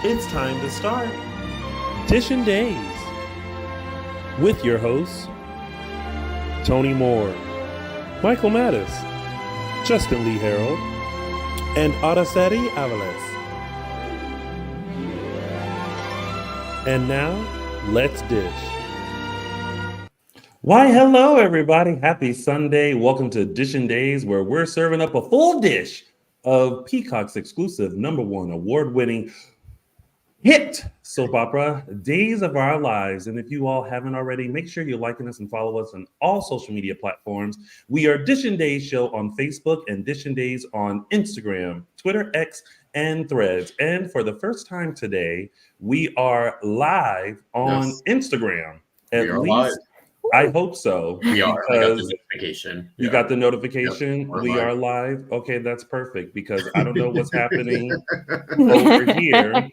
It's time to start Dishin Days with your hosts, Tony Moore, Michael Mattis, Justin Lee Hareld, and Araceli Aviles. And now, let's dish. Why, hello, everybody. Happy Sunday. Welcome to Dishin Days, where we're serving up a full dish of Peacock's exclusive #1 award-winning hit soap opera, Days of Our Lives. And if you all haven't already, make sure you're liking us and follow us on all social media platforms. We are Dishin Days Show on Facebook and Dishin Days on Instagram, Twitter, X, and Threads. And for the first time today, we are live on Instagram. At least live. I hope so. We are. I got the notification. You got the notification? Yep, we are live. Okay, that's perfect because I don't know what's happening over here.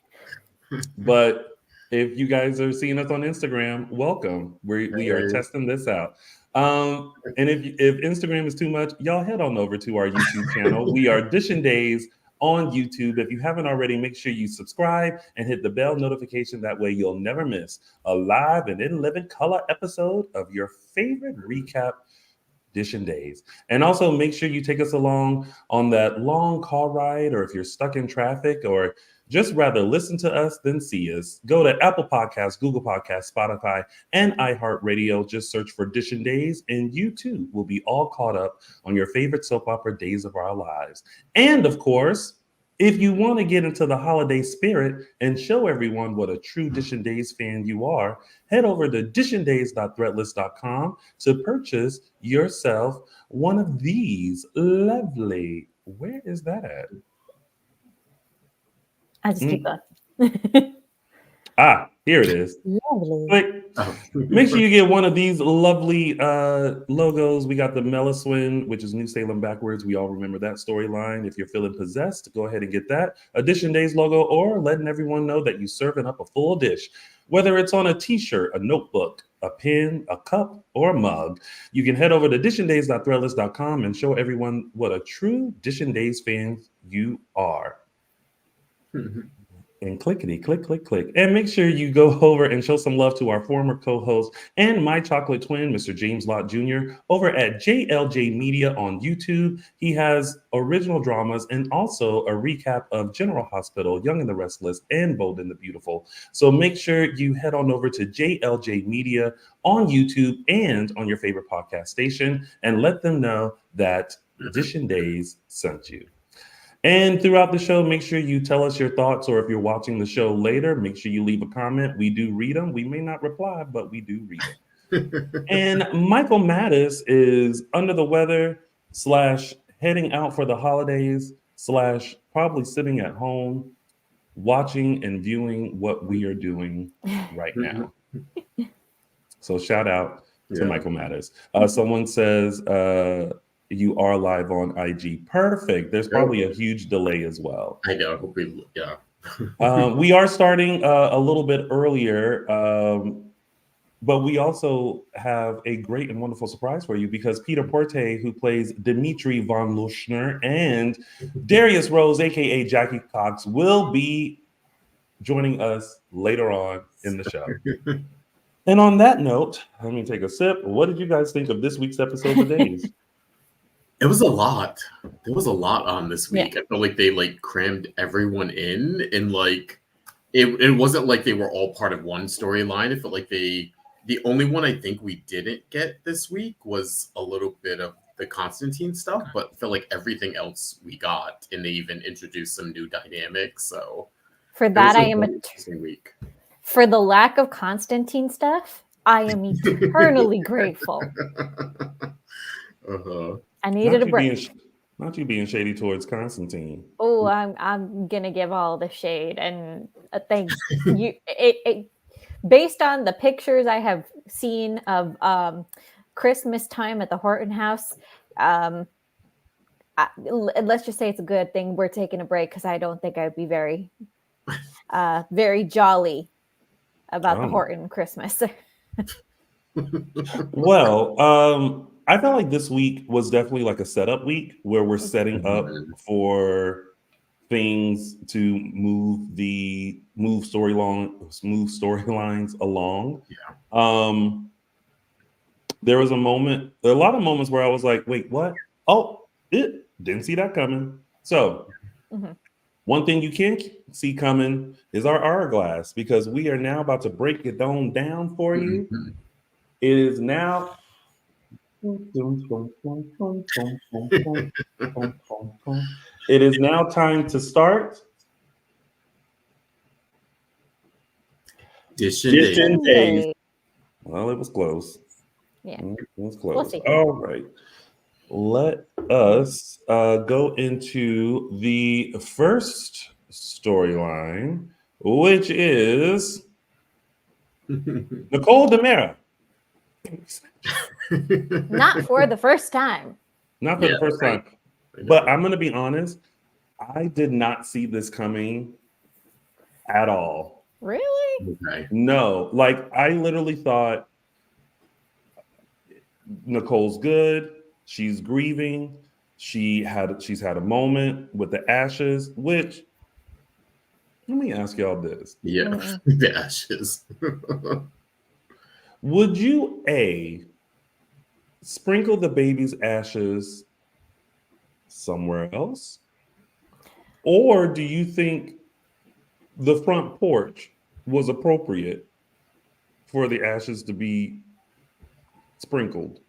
But if you guys are seeing us on Instagram, welcome. We are testing this out. And if Instagram is too much, y'all head on over to our YouTube channel. We are Dishin Days on YouTube. If you haven't already, make sure you subscribe and hit the bell notification. That way you'll never miss a live and in living color episode of your favorite recap Dishin Days. And also make sure you take us along on that long car ride, or if you're stuck in traffic, or just rather listen to us than see us. Go to Apple Podcasts, Google Podcasts, Spotify, and iHeartRadio. Just search for Dishin Days, and you too will be all caught up on your favorite soap opera, Days of Our Lives. And of course, if you want to get into the holiday spirit and show everyone what a true Dishin Days fan you are, head over to dishindays.threadless.com to purchase yourself one of these lovely. Where is that at? I just keep going. Here it is. Lovely. Make sure you get one of these lovely logos. We got the Meliswin, which is New Salem backwards. We all remember that storyline. If you're feeling possessed, go ahead and get that. A Dishin Days logo, or letting everyone know that you're serving up a full dish. Whether it's on a t-shirt, a notebook, a pen, a cup, or a mug, you can head over to dishindays.threadless.com and show everyone what a true Dishin Days fan you are. And clickety, click, click, click. And make sure you go over and show some love to our former co-host and my chocolate twin, Mr. James Lott Jr., over at JLJ Media on YouTube. He has original dramas and also a recap of General Hospital, Young and the Restless, and Bold and the Beautiful. So make sure you head on over to JLJ Media on YouTube and on your favorite podcast station and let them know that Dishin Days sent you. And throughout the show, make sure you tell us your thoughts, or if you're watching the show later, make sure you leave a comment. We do read them. We may not reply, but we do read them. And Michael Mattis is under the weather / heading out for the holidays / probably sitting at home watching and viewing what we are doing right now. So shout out to Michael Mattis. Someone says... you are live on IG. Perfect. There's probably a huge delay as well. I know. We are starting a little bit earlier, but we also have a great and wonderful surprise for you, because Peter Porte, who plays Dimitri Von Leuschner, and Darius Rose, aka Jackie Cox, will be joining us later on in the show. And on that note, let me take a sip. What did you guys think of this week's episode of Days? It was a lot. There was a lot on this week. Yeah. I felt like they crammed everyone in, and it wasn't like they were all part of one storyline. It felt like the only one I think we didn't get this week was a little bit of the Constantine stuff, but I felt like everything else we got, and they even introduced some new dynamics. So for that, I am week. For the lack of Constantine stuff, I am eternally grateful. I needed a break. Not you being shady towards Constantine. Oh, I'm gonna give all the shade, and thank you. Based on the pictures I have seen of Christmas time at the Horton house, let's just say it's a good thing we're taking a break, because I don't think I'd be very, very jolly about the Horton Christmas. Well, I felt like this week was definitely like a setup week where we're setting up for things to move storylines along. Yeah. There was a lot of moments where I was like, wait, what? Oh, didn't see that coming. So one thing you can't see coming is our hourglass, because we are now about to break it down for you. It is now it is now time to start Dishin Days. Well, it was close. Yeah, it was close. We'll see. All right. Let us go into the first storyline, which is Nicole DeMera. not for the first time. Not for the first time. But I'm going to be honest, I did not see this coming at all. Really? Okay. No, like I literally thought Nicole's good. She's grieving. She's had a moment with the ashes, which let me ask y'all this. Yeah, the ashes. Would you sprinkle the baby's ashes somewhere else? Or do you think the front porch was appropriate for the ashes to be sprinkled?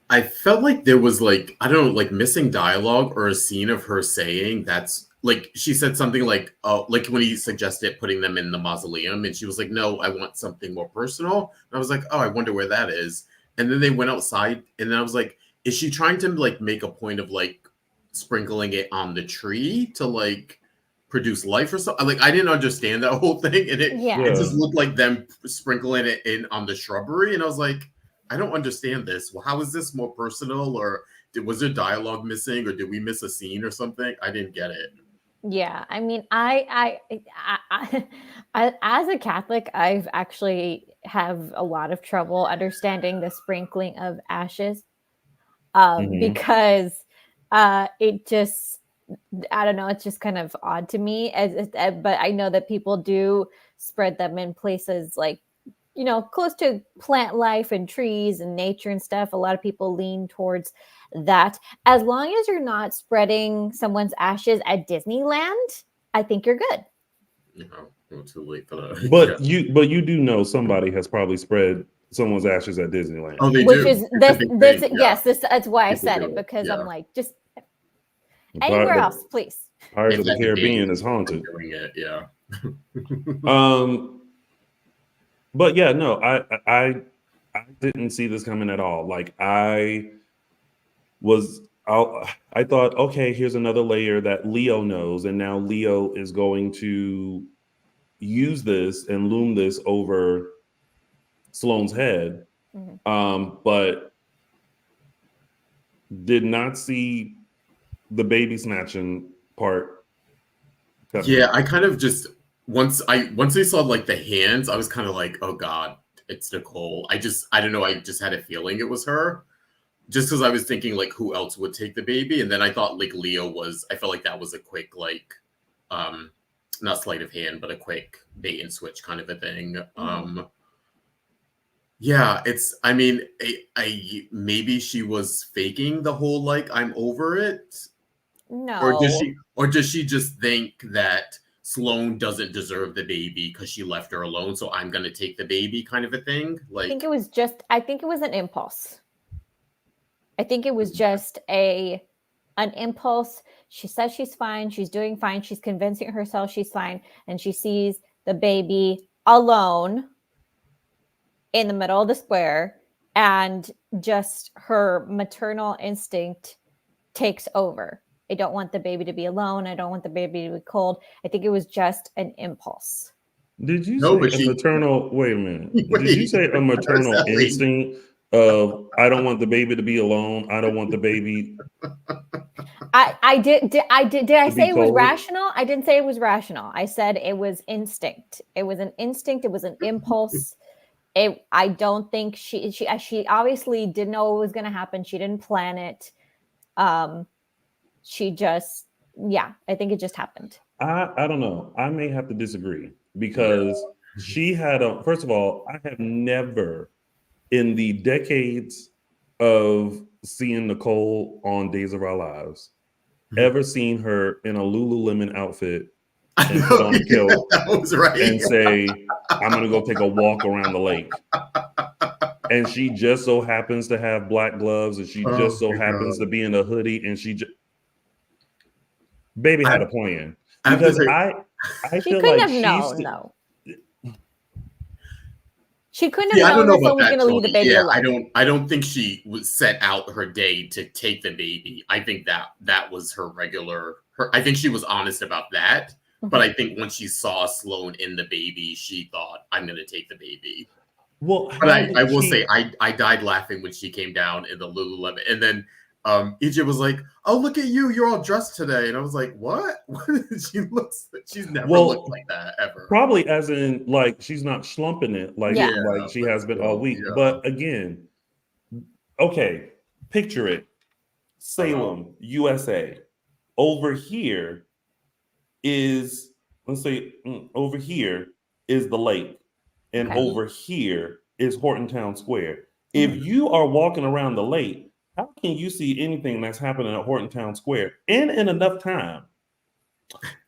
I felt like there was like, I don't know, like missing dialogue or a scene of her saying that's like, she said something like, oh, like when he suggested putting them in the mausoleum, and she was like, no, I want something more personal. And I was like, oh, I wonder where that is. And then they went outside, and then I was like, is she trying to like make a point of like sprinkling it on the tree to like produce life or something? Like I didn't understand that whole thing, and it just looked like them sprinkling it in on the shrubbery, and I was like, I don't understand this. Well, how is this more personal, or was there dialogue missing, or did we miss a scene or something? I didn't get it. Yeah, I mean, I as a Catholic, I've actually have a lot of trouble understanding the sprinkling of ashes, because it just, I don't know, it's just kind of odd to me. But I know that people do spread them in places like, you know, close to plant life and trees and nature and stuff. A lot of people lean towards that. As long as you're not spreading someone's ashes at Disneyland, I think you're good. No, too late for that. But you do know somebody has probably spread someone's ashes at Disneyland. Oh, they Which do. is this yes, that's why I said it, because I'm like, just anywhere else, please. Pirates of the Caribbean is haunted. Doing it, yeah. But yeah, no, I didn't see this coming at all. Like I thought, okay, here's another layer that Leo knows, and now Leo is going to use this and loom this over Sloane's head, but did not see the baby snatching part. Yeah, I kind of just once I saw like the hands, I was kind of like, oh god, it's Nicole. I don't know, I just had a feeling it was her, just because I was thinking like who else would take the baby, and then I thought like Leo was. I felt like that was a quick like, not sleight of hand, but a quick bait and switch kind of a thing. Yeah, it's. I mean, I maybe she was faking the whole like I'm over it. No. Or does she just think that Sloane doesn't deserve the baby because she left her alone, so I'm gonna take the baby kind of a thing? Like I think it was an impulse. I think it was just an impulse. She says she's fine, she's doing fine, she's convincing herself she's fine, and she sees the baby alone in the middle of the square, and just her maternal instinct takes over. I don't want the baby to be alone. I don't want the baby to be cold. I think it was just an impulse. Did you say a maternal? Wait a minute. Did you say a maternal instinct of I don't want the baby to be alone? I don't want the baby. I did. Did I say it was rational? I didn't say it was rational. I said it was instinct. It was an instinct. It was an impulse. I don't think she obviously didn't know what was going to happen. She didn't plan it. She just Yeah, I think it just happened. I don't know. I may have to disagree because she had a. First of all, I have never, in the decades of seeing Nicole on Days of Our Lives, ever seen her in a Lululemon outfit and put on a kilt that was right. and say, "I'm gonna go take a walk around the lake." And she just so happens to have black gloves, and she just so happens to be in a hoodie, and baby had a plan. Because I she feel couldn't like have known, though. She couldn't have known that someone was going to leave the baby alone. I don't think she was set out her day to take the baby. I think that was her regular. I think she was honest about that. But I think once she saw Sloan in the baby, she thought, "I'm going to take the baby." Well, but I will say I died laughing when she came down in the Lululemon, and then EJ was like, "Oh, look at you! You're all dressed today," and I was like, "What?" She's never looked like that ever. Probably as in like she's not slumping it like she has been all week. Yeah. But again, okay, picture it: Salem, USA. Over here is over here is the lake. And over here is Horton Town Square. If you are walking around the lake, how can you see anything that's happening at Horton Town Square in enough time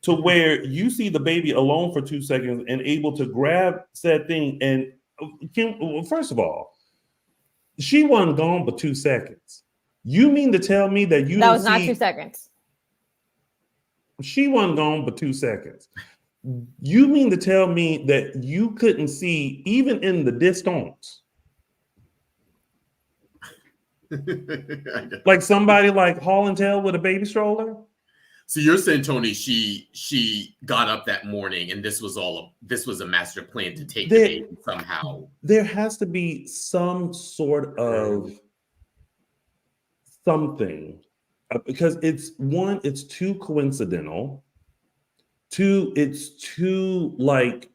to where you see the baby alone for 2 seconds and able to grab said thing? And first of all, she wasn't gone but 2 seconds. You mean to tell me that that was not 2 seconds? She wasn't gone but 2 seconds. You mean to tell me that you couldn't see even in the distance? Like somebody like Hall and Tail with a baby stroller? So you're saying, Tony, she got up that morning and this was a master plan to take the baby somehow. There has to be some sort of something because it's too coincidental. It's too like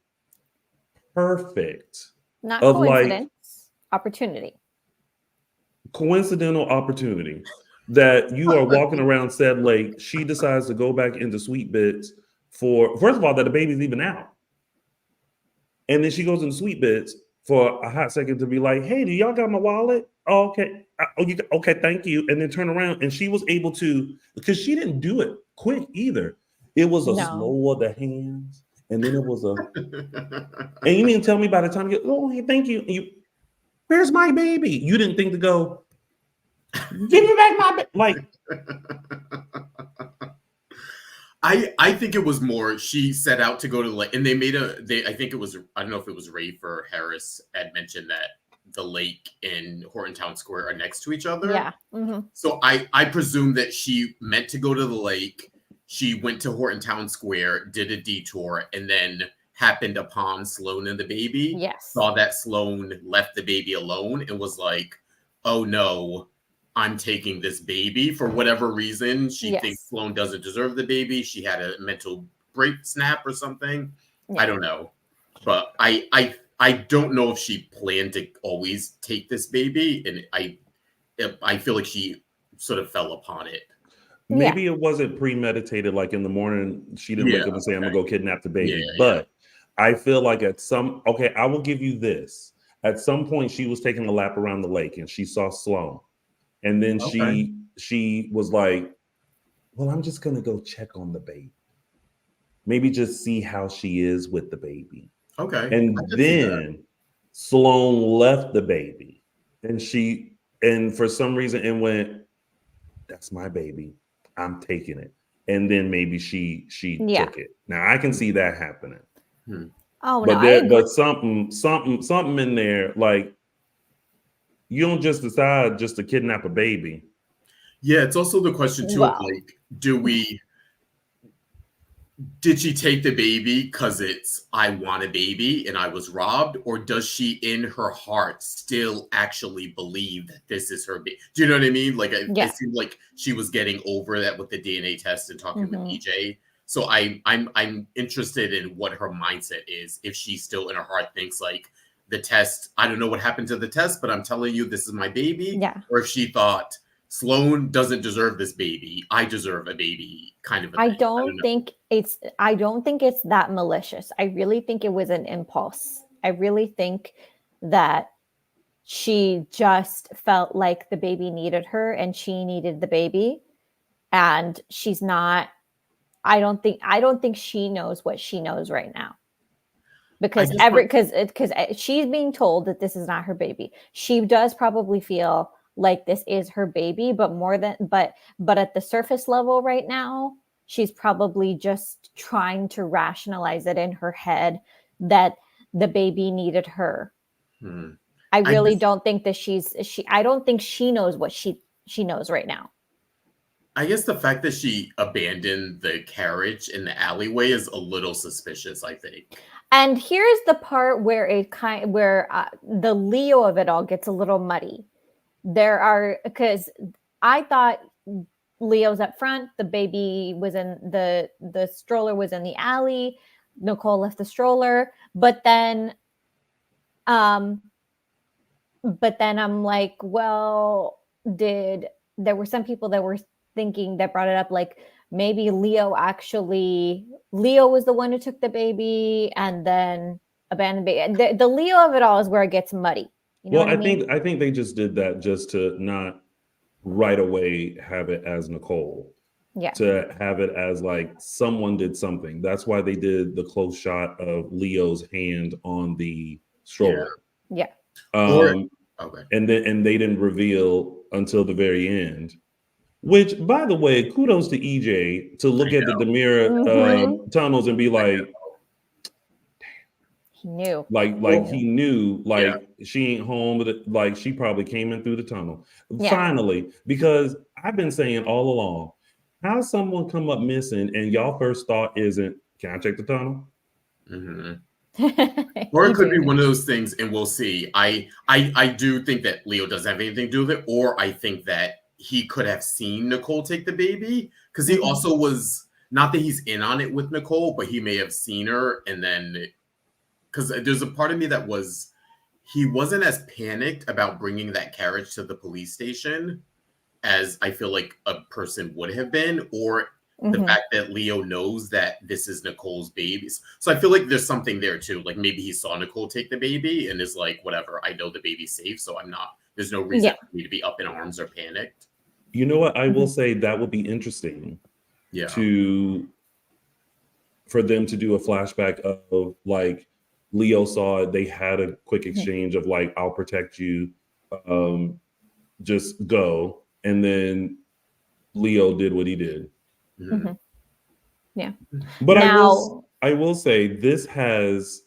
perfect. Not coincidence, opportunity. Coincidental opportunity that you are walking around said lake. She decides to go back into Sweet Bits for, first of all, that the baby's even out. And then she goes into Sweet Bits for a hot second to be like, "Hey, do y'all got my wallet? Oh, okay. Okay, thank you." And then turn around and she was able to, because she didn't do it quick either. It was a slow of the hands, and then it was a. And you mean tell me by the time thank you. Where's my baby? You didn't think to go, "Give me back my baby." Like, I think it was more she set out to go to the lake, and I think it was, I don't know if it was Rafe or Harris had mentioned that the lake and Horton Town Square are next to each other. Yeah. So I presume that she meant to go to the lake. She went to Horton Town Square, did a detour, and then happened upon Sloan and the baby. Yes. Saw that Sloan left the baby alone and was like, "Oh no, I'm taking this baby." For whatever reason, she thinks Sloan doesn't deserve the baby. She had a mental snap or something. Yeah. I don't know. But I don't know if she planned to always take this baby. And I feel like she sort of fell upon it. Maybe it wasn't premeditated, like in the morning, she didn't wake up and say, "I'm going to go kidnap the baby." But I feel like I will give you this. At some point, she was taking a lap around the lake and she saw Sloan. And then she was like, "Well, I'm just going to go check on the baby. Maybe just see how she is with the baby." Okay. And then Sloan left the baby. And for some reason, it went, "That's my baby. I'm taking it." And then maybe she took it. Now I can see that happening. Oh, but something in there, like you don't just decide just to kidnap a baby. Yeah, it's also the question too of like, did she take the baby because it's "I want a baby and I was robbed," or does she in her heart still actually believe that this is her baby? Do you know what I mean? Like it seemed like she was getting over that with the DNA test and talking with EJ. So I'm interested in what her mindset is. If she still in her heart thinks like the test, I don't know what happened to the test, but I'm telling you this is my baby. Yeah. Or if she thought Sloan doesn't deserve this baby. I deserve a baby kind of a thing. I don't think it's that malicious. I really think it was an impulse. I really think that she just felt like the baby needed her and she needed the baby. And she's not, I don't think she knows what she knows right now. Because she's being told that this is not her baby. She does probably feel like this is her baby, but at the surface level right now, she's probably just trying to rationalize it in her head that the baby needed her. I really don't think that I don't think she knows what she knows right now. I guess the fact that she abandoned the carriage in the alleyway is a little suspicious, I think. And here's the part where the Leo of it all gets a little muddy. Because I thought Leo's up front, the baby was in the stroller was in the alley, Nicole left the stroller, but then I'm like, well, there were some people that were thinking that brought it up, like maybe Leo was the one who took the baby and then abandoned baby. The Leo of it all is where it gets muddy. You know I think they just did that just to not right away have it as Nicole. Yeah. To have it as like someone did something. That's why they did the close shot of Leo's hand on the stroller. Yeah. Okay. And they didn't reveal until the very end. Which, by the way, kudos to EJ to look at the Demira tunnels and be like, he knew. He knew, she ain't home, but she probably came in through the tunnel. Yeah. Finally, because I've been saying all along, how someone come up missing and y'all first thought isn't, can I check the tunnel? Or it could be one of those things, and we'll see. I do think that Leo doesn't have anything to do with it, or I think that he could have seen Nicole take the baby, because he also was, not that he's in on it with Nicole, but he may have seen her, and then, because there's a part of me that he wasn't as panicked about bringing that carriage to the police station as I feel like a person would have been, or the fact that Leo knows that this is Nicole's baby. So I feel like there's something there too. Like maybe he saw Nicole take the baby and is like, whatever, I know the baby's safe, so there's no reason for me to be up in arms or panicked. You know what? I will say that would be interesting. Yeah. For them to do a flashback of like Leo saw it, they had a quick exchange of like, I'll protect you, just go. And then Leo did what he did. Yeah. But I will say this has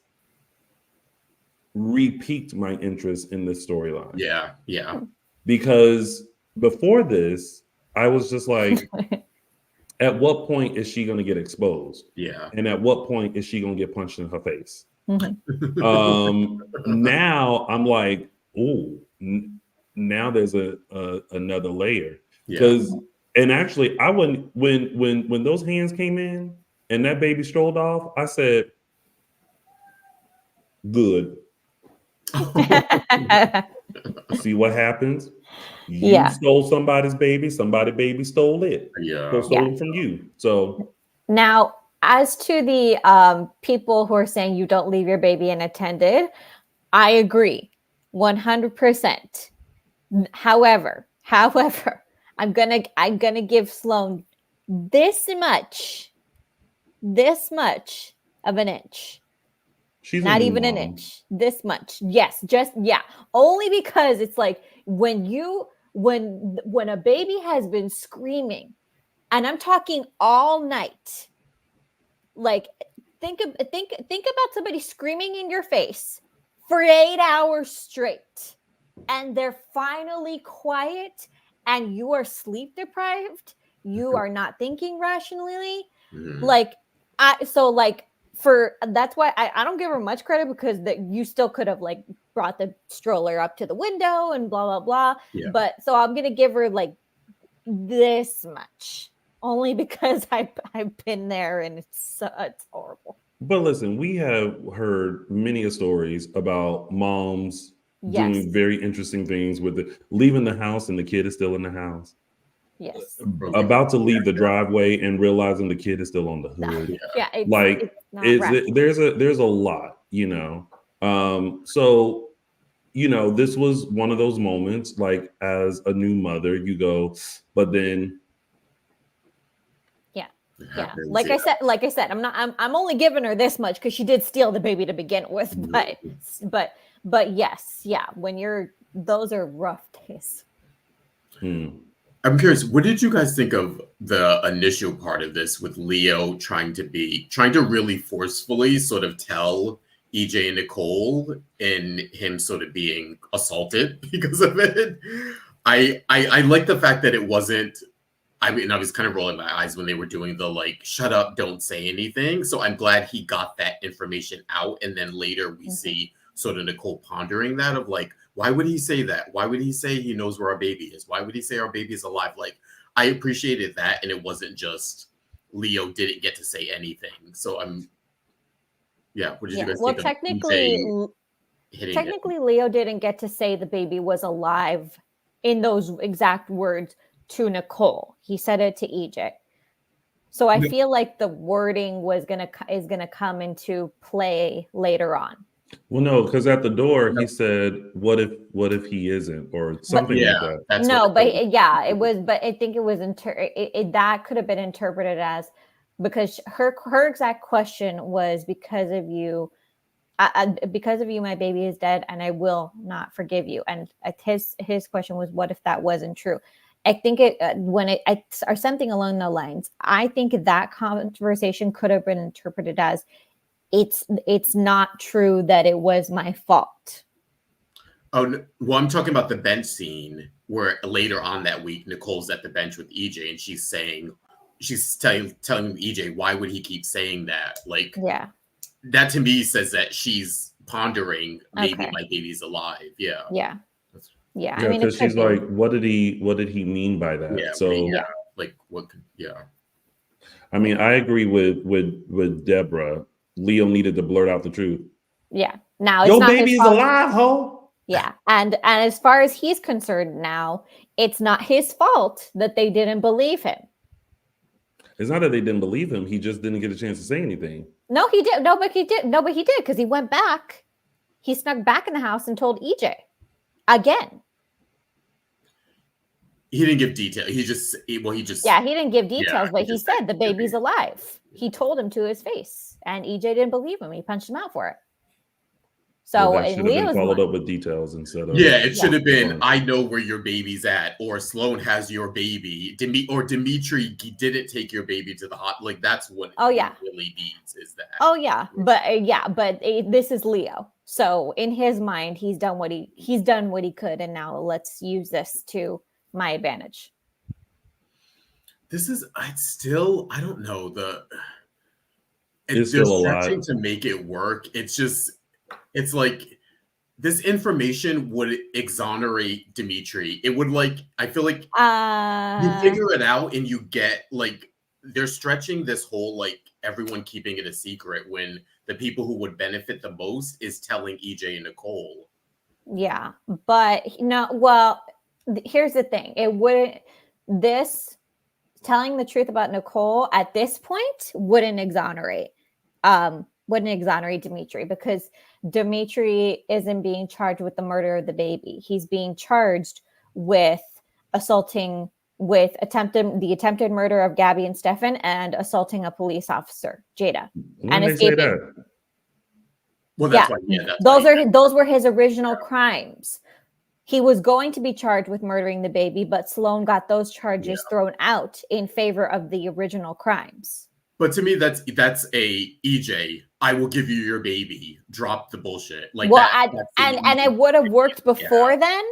re-piqued my interest in this storyline. Yeah. Yeah. Because before this, I was just like, at what point is she going to get exposed? Yeah. And at what point is she going to get punched in her face? Now I'm like, oh, now there's another layer. Because and actually, I wouldn't when those hands came in and that baby strolled off, I said, good. See what happens? You stole somebody's baby, baby stole it. Yeah. Stole it from you. So now, as to the people who are saying you don't leave your baby unattended, I agree 100%. However, I'm gonna give Sloan this much of an inch. She's not even an inch. This much. Yes, only because it's like when a baby has been screaming, and I'm talking all night. Like think about somebody screaming in your face for 8 hours straight, and they're finally quiet, and you are sleep deprived. You are not thinking rationally. That's why I don't give her much credit, because you still could have like brought the stroller up to the window and blah blah blah. Yeah. But so I'm gonna give her like this much, only because I've been there and it's horrible. But listen, we have heard many stories about moms doing very interesting things with leaving the house and the kid is still in the house. Yes. About to leave the driveway and realizing the kid is still on the hood. Yeah, there's a lot, so this was one of those moments, like as a new mother, you go, but then like I said, I'm only giving her this much because she did steal the baby to begin with, but yes, when those are rough days. I'm curious, what did you guys think of the initial part of this with Leo trying to really forcefully sort of tell EJ and Nicole, and him sort of being assaulted because of it? I like the fact that it wasn't, I was kind of rolling my eyes when they were doing the like, shut up, don't say anything. So I'm glad he got that information out. And then later we see sort of Nicole pondering that of like, why would he say that? Why would he say he knows where our baby is? Why would he say our baby is alive? Like, I appreciated that. And it wasn't just Leo didn't get to say anything. So what did you guys think technically Leo didn't get to say the baby was alive in those exact words to Nicole. He said it to EJ. So I feel like the wording is gonna come into play later on. Well, no, because at the door he said, "What if he isn't?" or something like that. No, but it was. But I think it was that could have been interpreted as, because her exact question was, because of you, my baby is dead, and I will not forgive you. And his question was, what if that wasn't true? I think or something along those lines. I think that conversation could have been interpreted as, it's not true that it was my fault. Oh, well, I'm talking about the bench scene where later on that week, Nicole's at the bench with EJ and she's telling EJ, why would he keep saying that? Like, that to me says that she's pondering, maybe my baby's alive. Yeah. I mean, because she's like, what did he mean by that? Like what? Yeah. I mean, I agree with Deborah. Leo needed to blurt out the truth. Yeah. Now it's your not baby's alive, ho. Yeah. And as far as he's concerned now, it's not his fault that they didn't believe him. It's not that they didn't believe him. He just didn't get a chance to say anything. No, he did. No, but he did. Because he went back. He snuck back in the house and told EJ again. He didn't give details. He just. He didn't give details, but he said the baby's alive. He told him to his face, and EJ didn't believe him. He punched him out for it. So that should have been followed up with details instead of. Yeah, it should have been, I know where your baby's at, or Sloan has your baby, or Dimitri didn't take your baby to the hot. Like, that's what it really needs, is that. Oh yeah, but this is Leo. So in his mind, he's done what he could, and now let's use this to my advantage. I don't know, it's still a lot to make it work. It's like this information would exonerate Dimitri. It would, like, I feel like you figure it out and you get, like, they're stretching this whole, like, everyone keeping it a secret when the people who would benefit the most is telling EJ and Nicole. Yeah, but well, here's the thing. Telling the truth about Nicole at this point wouldn't exonerate Dimitri, because Dimitri isn't being charged with the murder of the baby. He's being charged with the attempted murder of Gabby and Stefan, and assaulting a police officer, Jada, and escaping. Say that? Well, that's those were his original crimes. He was going to be charged with murdering the baby, but Sloan got those charges thrown out in favor of the original crimes. But to me, that's a EJ. I will give you your baby. Drop the bullshit. Like, and it would have worked before then.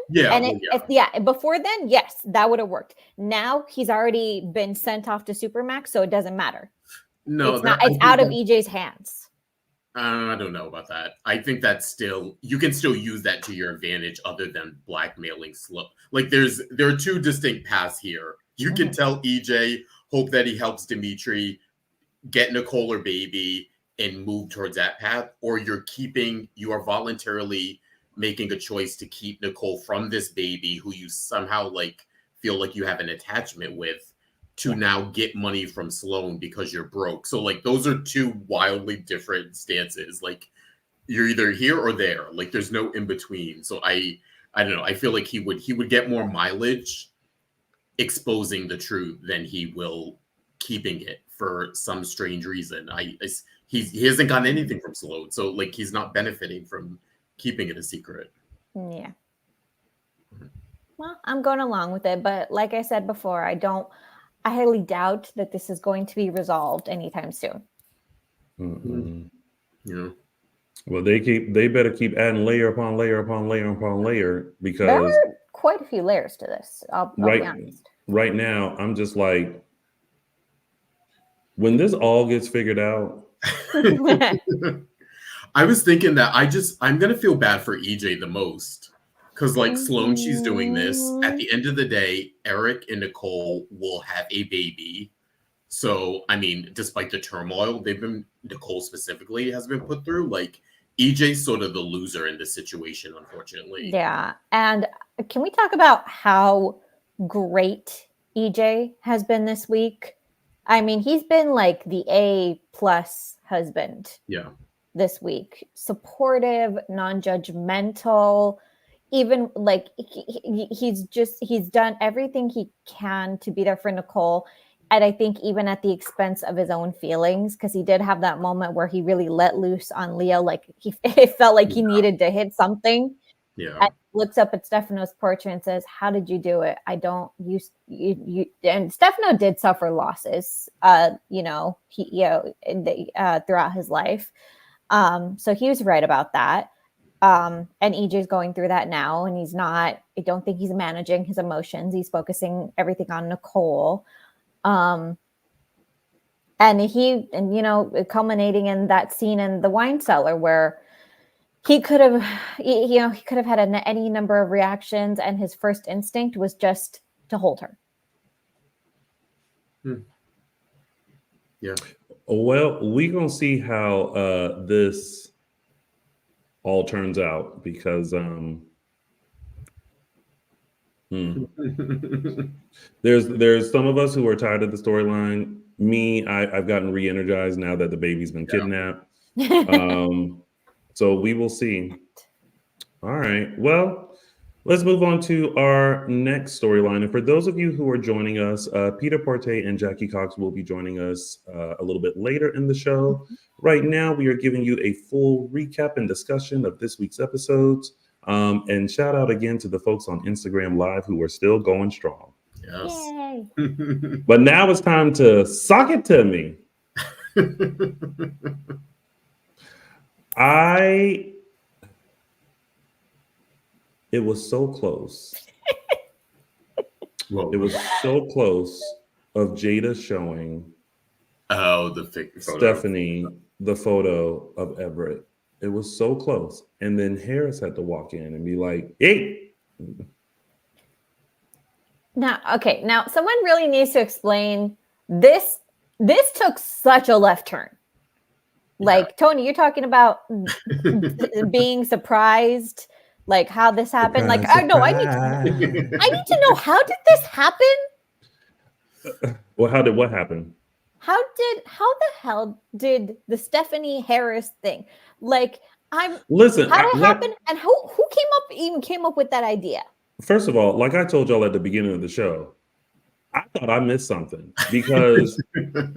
Before then, yes, that would have worked. Now he's already been sent off to Supermax, so it doesn't matter. No, it's out of EJ's hands. I don't know about that. I think that's you can still use that to your advantage, other than blackmailing Sloan. Like, there are two distinct paths here. You can tell EJ, hope that he helps Dimitri get Nicole or baby and move towards that path, or you are voluntarily making a choice to keep Nicole from this baby who you somehow like feel like you have an attachment with, to now get money from Sloan because you're broke. So like those are two wildly different stances. Like you're either here or there. Like there's no in between. So I don't know. I feel like he would get more mileage exposing the truth than he will keeping it for some strange reason. He hasn't gotten anything from Sloan, so like he's not benefiting from keeping it a secret. Yeah. Well, I'm going along with it, but like I said before, I highly doubt that this is going to be resolved anytime soon. Mm-mm. Yeah. Well, they better keep adding layer upon layer upon layer upon layer, because there are quite a few layers to this. I'll be honest. Right now, I'm just like, when this all gets figured out. I was thinking that I'm gonna feel bad for EJ the most. Because like Sloan, she's doing this. At the end of the day, Eric and Nicole will have a baby. So, I mean, despite the turmoil Nicole specifically has been put through, like EJ's sort of the loser in this situation, unfortunately. Yeah. And can we talk about how great EJ has been this week? I mean, he's been like the A+ husband. Yeah. This week. Supportive, non-judgmental, even like he's done everything he can to be there for Nicole. And I think even at the expense of his own feelings, because he did have that moment where he really let loose on Leo. Like it felt like he needed to hit something. Yeah. And looks up at Stefano's portrait and says, "How did you do it? I don't use you." And Stefano did suffer losses, throughout his life. So he was right about that. And EJ's going through that now, and I don't think he's managing his emotions. He's focusing everything on Nicole. And culminating in that scene in the wine cellar where he could have had any number of reactions, and his first instinct was just to hold her. Yeah. Well, we're going to see how this all turns out, because there's some of us who are tired of the storyline. Me, I've gotten re-energized now that the baby's been kidnapped. So we will see. All right. Well, let's move on to our next storyline. And for those of you who are joining us, Porte and Jackie Cox will be joining us a little bit later in the show. Right now, we are giving you a full recap and discussion of this week's episodes. And shout out again to the folks on Instagram Live who are still going strong. Yes. Yay. But now it's time to sock it to me. It was so close. Whoa. It was so close of Jada showing the photo. Stephanie the photo of Everett. It was so close. And then Harris had to walk in and be like, hey. Now, someone really needs to explain this. This took such a left turn. Like, Tony, you're talking about being surprised, like how this happened. Surprise, like, I need to know, how did this happen? Well, what happened? How the hell did the Stephanie Harris thing? Like, listen. How did it happen? And who came up with that idea? First of all, like I told y'all at the beginning of the show, I thought I missed something, because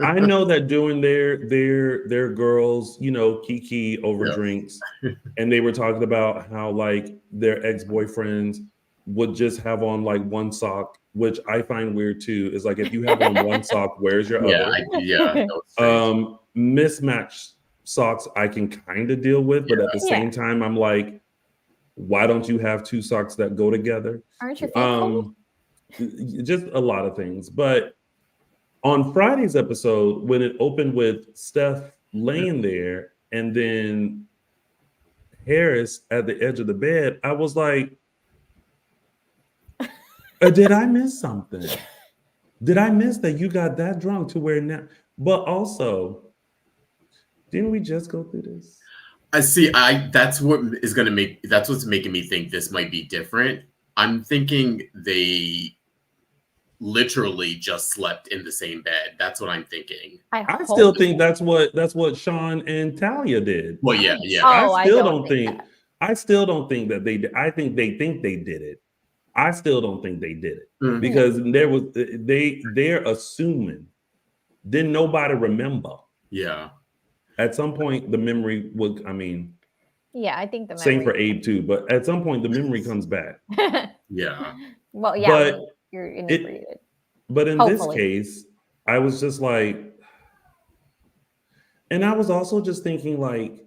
I know that during their girls, Kiki over drinks, and they were talking about how like their ex-boyfriends would just have on like one sock, which I find weird too. Is like, if you have on one sock, where's your other? Mismatched socks I can kind of deal with, but at the same time, I'm like, why don't you have two socks that go together? Aren't your feet cold? Just a lot of things. But on Friday's episode, when it opened with Steph laying there and then Harris at the edge of the bed, I was like, did I miss something? Did I miss that you got that drunk to where now? But also, didn't we just go through this? I see. That's what's making me think this might be different. I'm thinking they literally just slept in the same bed. That's what I'm thinking. I still think that's what Sean and Talia did. Well, yeah. I still don't think that they did. I think they did it. I still don't think they did it because they're assuming. Then nobody remember. Yeah. At some point, the memory would. I mean. Yeah, I think the memory. Same for Abe too, but at some point the memory comes back. Yeah. Well, yeah, but you're inebriated. But in this case, I was just like, and I was also just thinking like,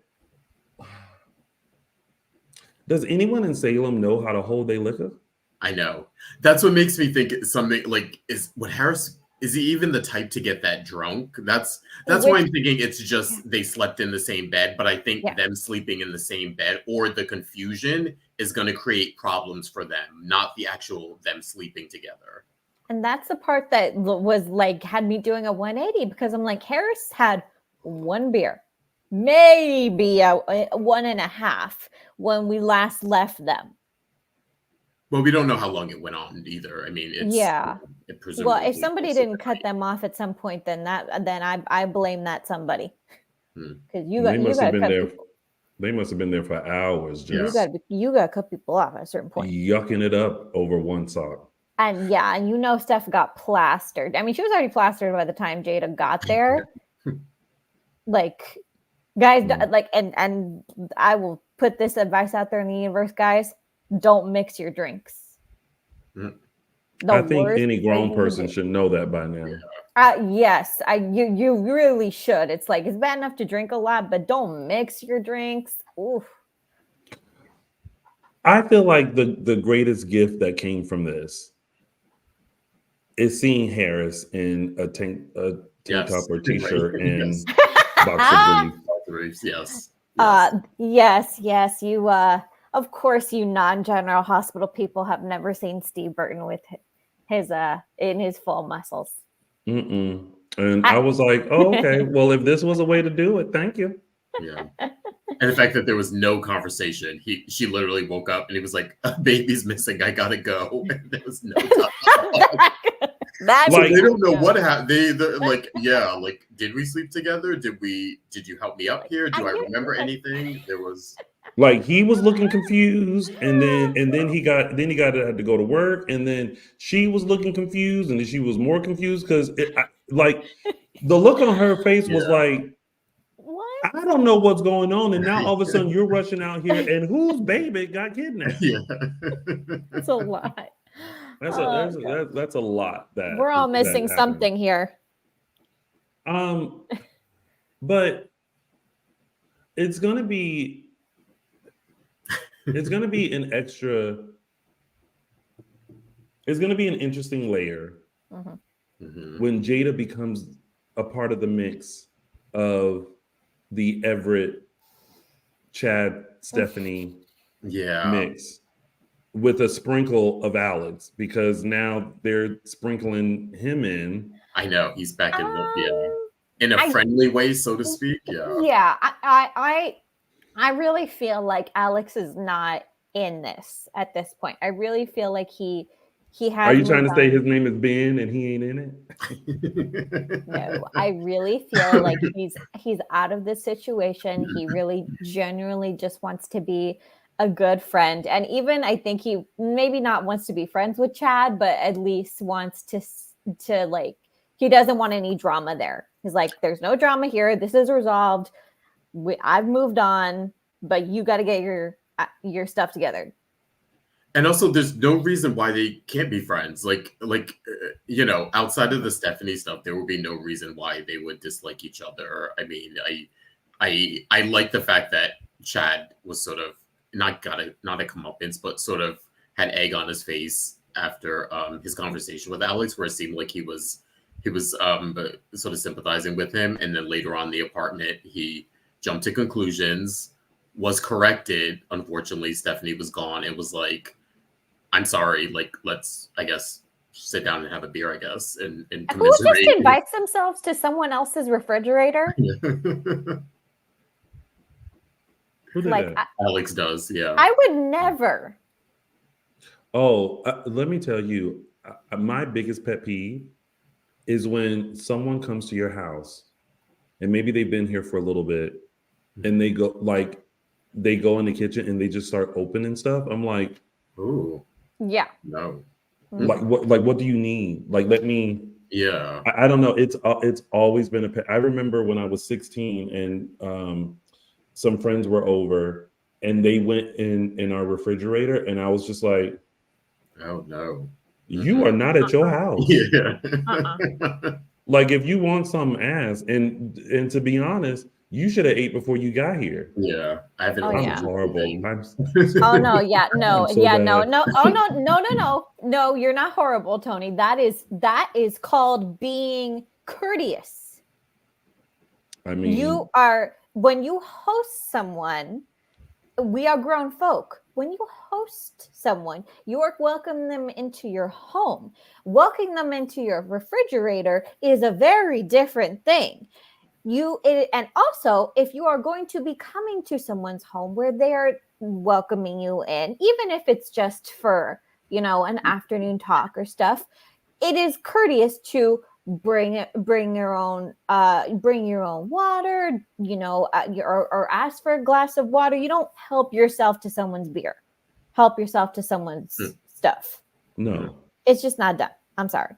does anyone in Salem know how to hold their liquor? I know. That's what makes me think something like is he even the type to get that drunk? That's why I'm thinking it's just they slept in the same bed, but I think them sleeping in the same bed or the confusion is going to create problems for them, not the actual them sleeping together. And that's the part that was like had me doing a 180 because I'm like, Harris had one beer, maybe a 1.5 when we last left them. Well, we don't know how long it went on either. I mean, Well, if somebody didn't cut them off at some point, then I blame that somebody. Because they must have been there. They must have been there for hours. Just you got to cut people off at a certain point. Yucking it up over one sock. And Steph got plastered. I mean, she was already plastered by the time Jada got there. Like, guys, like, and I will put this advice out there in the universe, guys. Don't mix your drinks. I think any grown person should know that by now. Yes, you really should. It's like it's bad enough to drink a lot, but don't mix your drinks. Oof. I feel like the greatest gift that came from this is seeing Harris in a tank top or t-shirt and boxer briefs. Yes. You of course, you non-general hospital people have never seen Steve Burton with his in his full muscles. And I was like, oh, okay. Well, if this was a way to do it, thank you. Yeah. And the fact that there was no conversation, she literally woke up and he was like, "A baby's missing. I gotta go." And there was no talk. So they don't know what happened. They're like, like, did we sleep together? Did you help me up here? Do I remember anything? There was like he was looking confused, and then he had to go to work, and then she was looking confused, and then she was more confused because like the look on her face was like, I don't know what's going on, and now all of a sudden you're rushing out here, and whose baby got kidnapped? Yeah, that's a lot. That's a lot. That we're all missing something here. But it's gonna be an extra. It's gonna be an interesting layer when Jada becomes a part of the mix of the Everett, Chad, Stephanie mix with a sprinkle of Alex, because now they're sprinkling him in. I know he's back in a friendly way, so to speak. Yeah, I really feel like Alex is not in this at this point. I really feel like he has. Are you trying to say his name is Ben and he ain't in it? No, I really feel like he's out of this situation. He really genuinely just wants to be a good friend, and even I think he maybe not wants to be friends with Chad, but at least wants to like, he doesn't want any drama there. He's like, there's no drama here. This is resolved. I've moved on, but you got to get your stuff together. And also, there's no reason why they can't be friends. Like outside of the Stephanie stuff, there would be no reason why they would dislike each other. I mean, I like the fact that Chad was sort of not a comeuppance, but sort of had egg on his face after his conversation with Alex, where it seemed like he was sort of sympathizing with him, and then later on in the apartment, he jumped to conclusions, was corrected. Unfortunately, Stephanie was gone. It was like, I'm sorry, like, let's, I guess, sit down and have a beer, I guess, and who just invites themselves to someone else's refrigerator? Who did Like that? Alex does, yeah. I would never. Oh, let me tell you, my biggest pet peeve is when someone comes to your house and maybe they've been here for a little bit and they go in the kitchen and they just start opening stuff. I'm like, Ooh, Yeah. no. like what do you need? Like, let me. Yeah. I don't know. It's always been a pet. I remember when I was 16 and some friends were over and they went in our refrigerator and I was just like, Oh no. you are not at your house. Yeah. Like, if you want some ass, and to be honest, you should have ate before you got here. Yeah. I haven't. Oh, I'm yeah. horrible. Oh no, yeah, no, I'm so yeah, bad. no. Oh no, you're not horrible, Tony. That is called being courteous. I mean, You are, when you host someone, we are grown folk. When you host someone, you are welcoming them into your home. Welcoming them into your refrigerator is a very different thing. And also, if you are going to be coming to someone's home where they are welcoming you in, even if it's just for, an afternoon talk or stuff, it is courteous to bring your own water, or ask for a glass of water. You don't help yourself to someone's beer. Help yourself to someone's stuff. no. It's just not done. I'm sorry.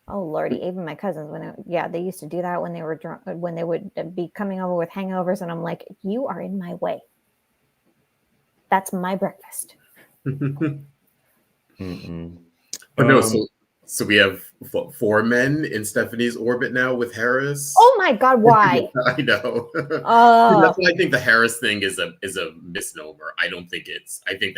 Oh Lordy, even my cousins, they used to do that when they were drunk, when they would be coming over with hangovers, and I'm like, you are in my way. That's my breakfast. But no, so we have 4 men in Stephanie's orbit now with Harris. Oh my God, why? I know. That's why I think the Harris thing is a misnomer. I don't think it's. I think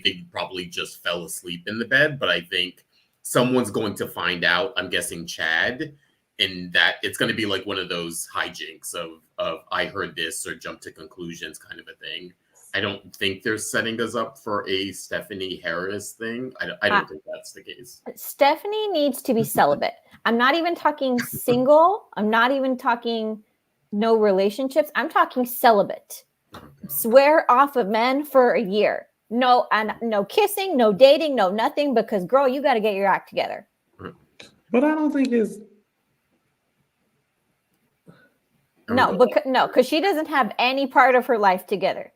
they probably just fell asleep in the bed, but I think someone's going to find out. I'm guessing Chad, and that it's going to be like one of those hijinks of I heard this or jump to conclusions kind of a thing. I don't think they're setting us up for a Stephanie Harris thing. I don't think that's the case. Stephanie needs to be celibate. I'm not even talking single. I'm not even talking no relationships. I'm talking celibate. Okay. Swear off of men for a year. No, and no kissing, no dating, no nothing, because girl, you got to get your act together. But I don't think it's. Because she doesn't have any part of her life together.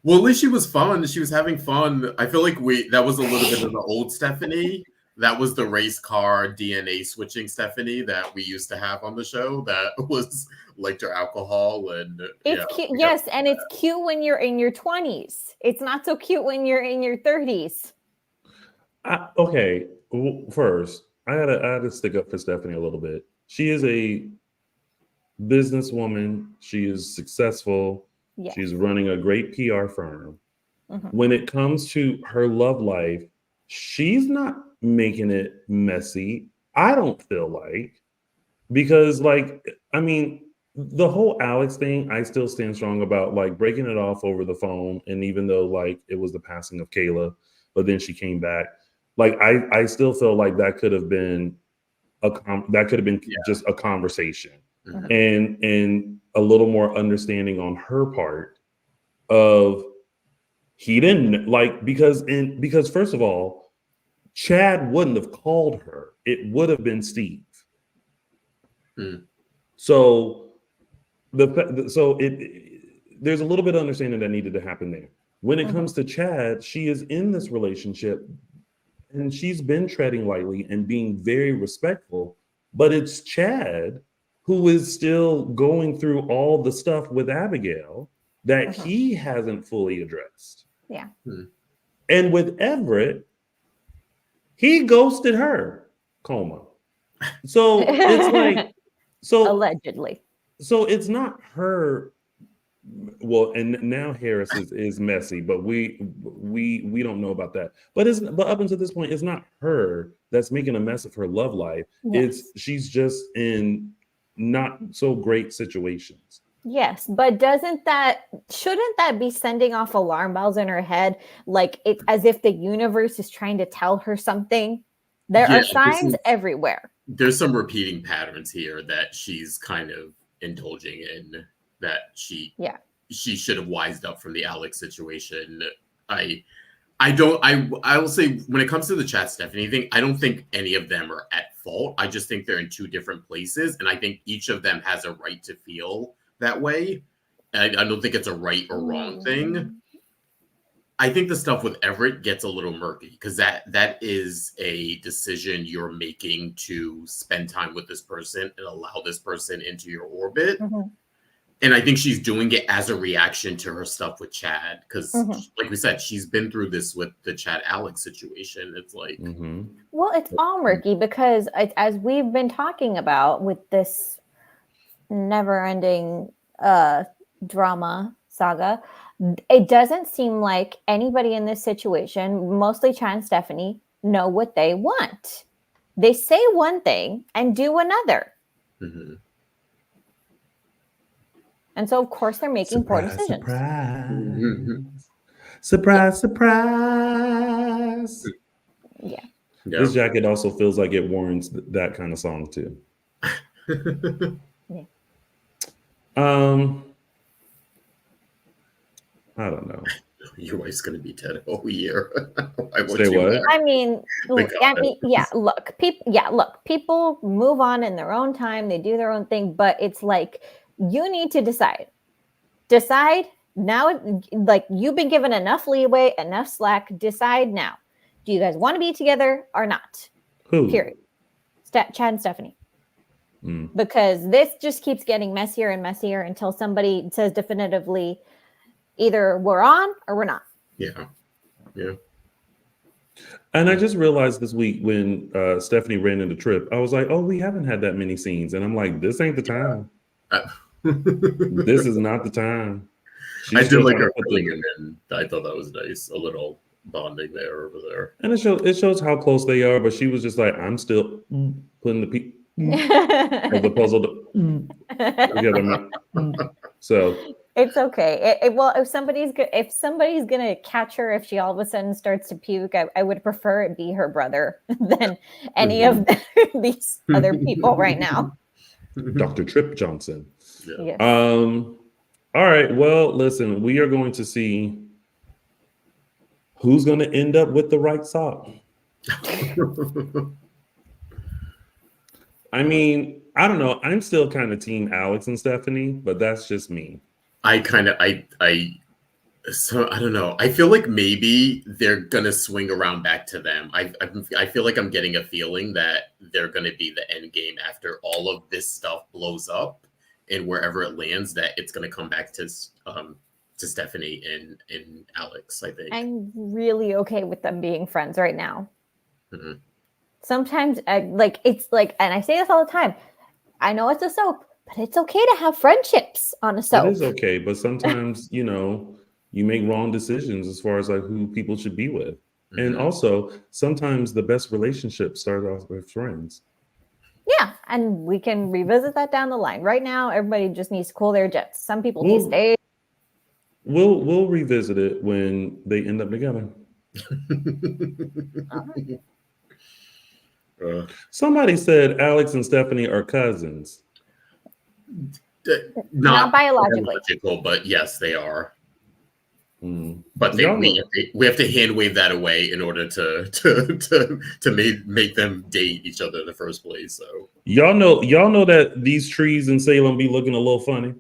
Well, at least she was fun. She was having fun. I feel like that was a little bit of the old Stephanie. That was the race car DNA switching Stephanie that we used to have on the show. That was liked her alcohol and it's cute. Yes, and it's cute when you're in your 20s. It's not so cute when you're in your 30s. Okay, first I gotta stick up for Stephanie a little bit. She is a businesswoman. She is successful. Yes. She's running a great PR firm. Mm-hmm. When it comes to her love life, she's not making it messy. I don't feel like, because the whole Alex thing, I still stand strong about, like, breaking it off over the phone. And even though like it was the passing of Kayla, but then she came back, like I still feel like that could have been just a conversation. Mm-hmm. and a little more understanding on her part of he didn't like, because first of all, Chad wouldn't have called her. It would have been Steve. So there's a little bit of understanding that needed to happen there. When it comes to Chad, she is in this relationship and she's been treading lightly and being very respectful, but it's Chad who is still going through all the stuff with Abigail that he hasn't fully addressed. Yeah. And with Everett, he ghosted her, coma. So it's like, allegedly. So it's not her. Well, and now Harris is messy, but we don't know about that. But up until this point, it's not her that's making a mess of her love life. Yes. She's just in not so great situations. Yes, but shouldn't that be sending off alarm bells in her head? Like, it's as if the universe is trying to tell her something. There are signs everywhere. There's some repeating patterns here that she's kind of indulging in, that she she should have wised up from the Alex situation. I will say when it comes to the Chat Stephanie thing, I don't think any of them are at fault. I just think they're in two different places, and I think each of them has a right to feel that way. I don't think it's a right or wrong thing. I think the stuff with Everett gets a little murky because that is a decision you're making to spend time with this person and allow this person into your orbit. And I think she's doing it as a reaction to her stuff with Chad. Because, like we said, she's been through this with the Chad Alex situation. It's like... Well, it's all murky because as we've been talking about with this never-ending drama saga, it doesn't seem like anybody in this situation, mostly Chad and Stephanie, know what they want. They say one thing and do another. And so, of course, they're making poor decisions. Surprise, surprise. Yeah. This jacket also feels like it warrants that kind of song, too. I don't know. Your wife's going to be dead a whole year. Say what? I mean, look, people move on in their own time. They do their own thing, but it's like, you need to decide now. Like, you've been given enough leeway, enough slack. Decide now. Do you guys want to be together or not? Who? Period. Chad and Stephanie. Because this just keeps getting messier and messier until somebody says definitively, either we're on or we're not. Yeah. And I just realized this week when Stephanie ran into Trip, I was like, oh, we haven't had that many scenes. And I'm like, this ain't the time. This is not the time. I did like her pulling him in. I thought that was nice. A little bonding there over there. And it shows how close they are. But she was just like, I'm still putting the of the puzzle together. So it's okay. Well, if somebody's gonna catch her, if she all of a sudden starts to puke, I would prefer it be her brother than any of these other people right now. Dr. Trip Johnson. Yeah. Yes. All right. Well, listen, we are going to see who's going to end up with the right sock. I mean, I don't know. I'm still kind of team Alex and Stephanie, but that's just me. So I don't know. I feel like maybe they're gonna swing around back to them. I feel like I'm getting a feeling that they're gonna be the end game after all of this stuff blows up, and wherever it lands, that it's gonna come back to Stephanie and Alex. I think I'm really okay with them being friends right now. Sometimes, it's like, and I say this all the time. I know it's a soap, but it's okay to have friendships on a soap. It is okay, but sometimes you make wrong decisions as far as like who people should be with. And also sometimes the best relationships start off with friends. Yeah. And we can revisit that down the line. Right now, everybody just needs to cool their jets. Some people need to stay. We'll revisit it when they end up together. Somebody said Alex and Stephanie are cousins. Not biologically. But yes, they are. But we have to hand wave that away in order to make them date each other in the first place. So y'all know that these trees in Salem be looking a little funny.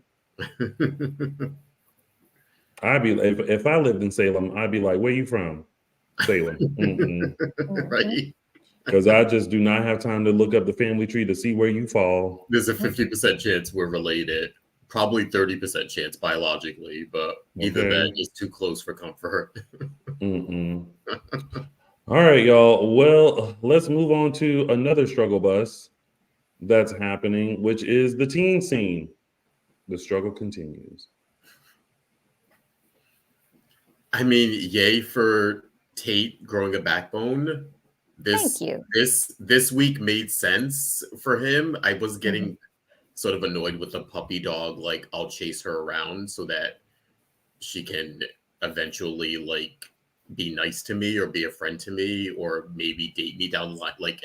If I lived in Salem, I'd be like, where you from? Salem. Right. Because I just do not have time to look up the family tree to see where you fall. There's a 50% chance we're related. Probably 30% chance biologically, but either that is too close for comfort. All right, y'all. Well, let's move on to another struggle bus that's happening, which is the teen scene. The struggle continues. I mean, yay for Tate growing a backbone. This week made sense for him. I was getting sort of annoyed with the puppy dog, like I'll chase her around so that she can eventually like be nice to me or be a friend to me or maybe date me down the line. Like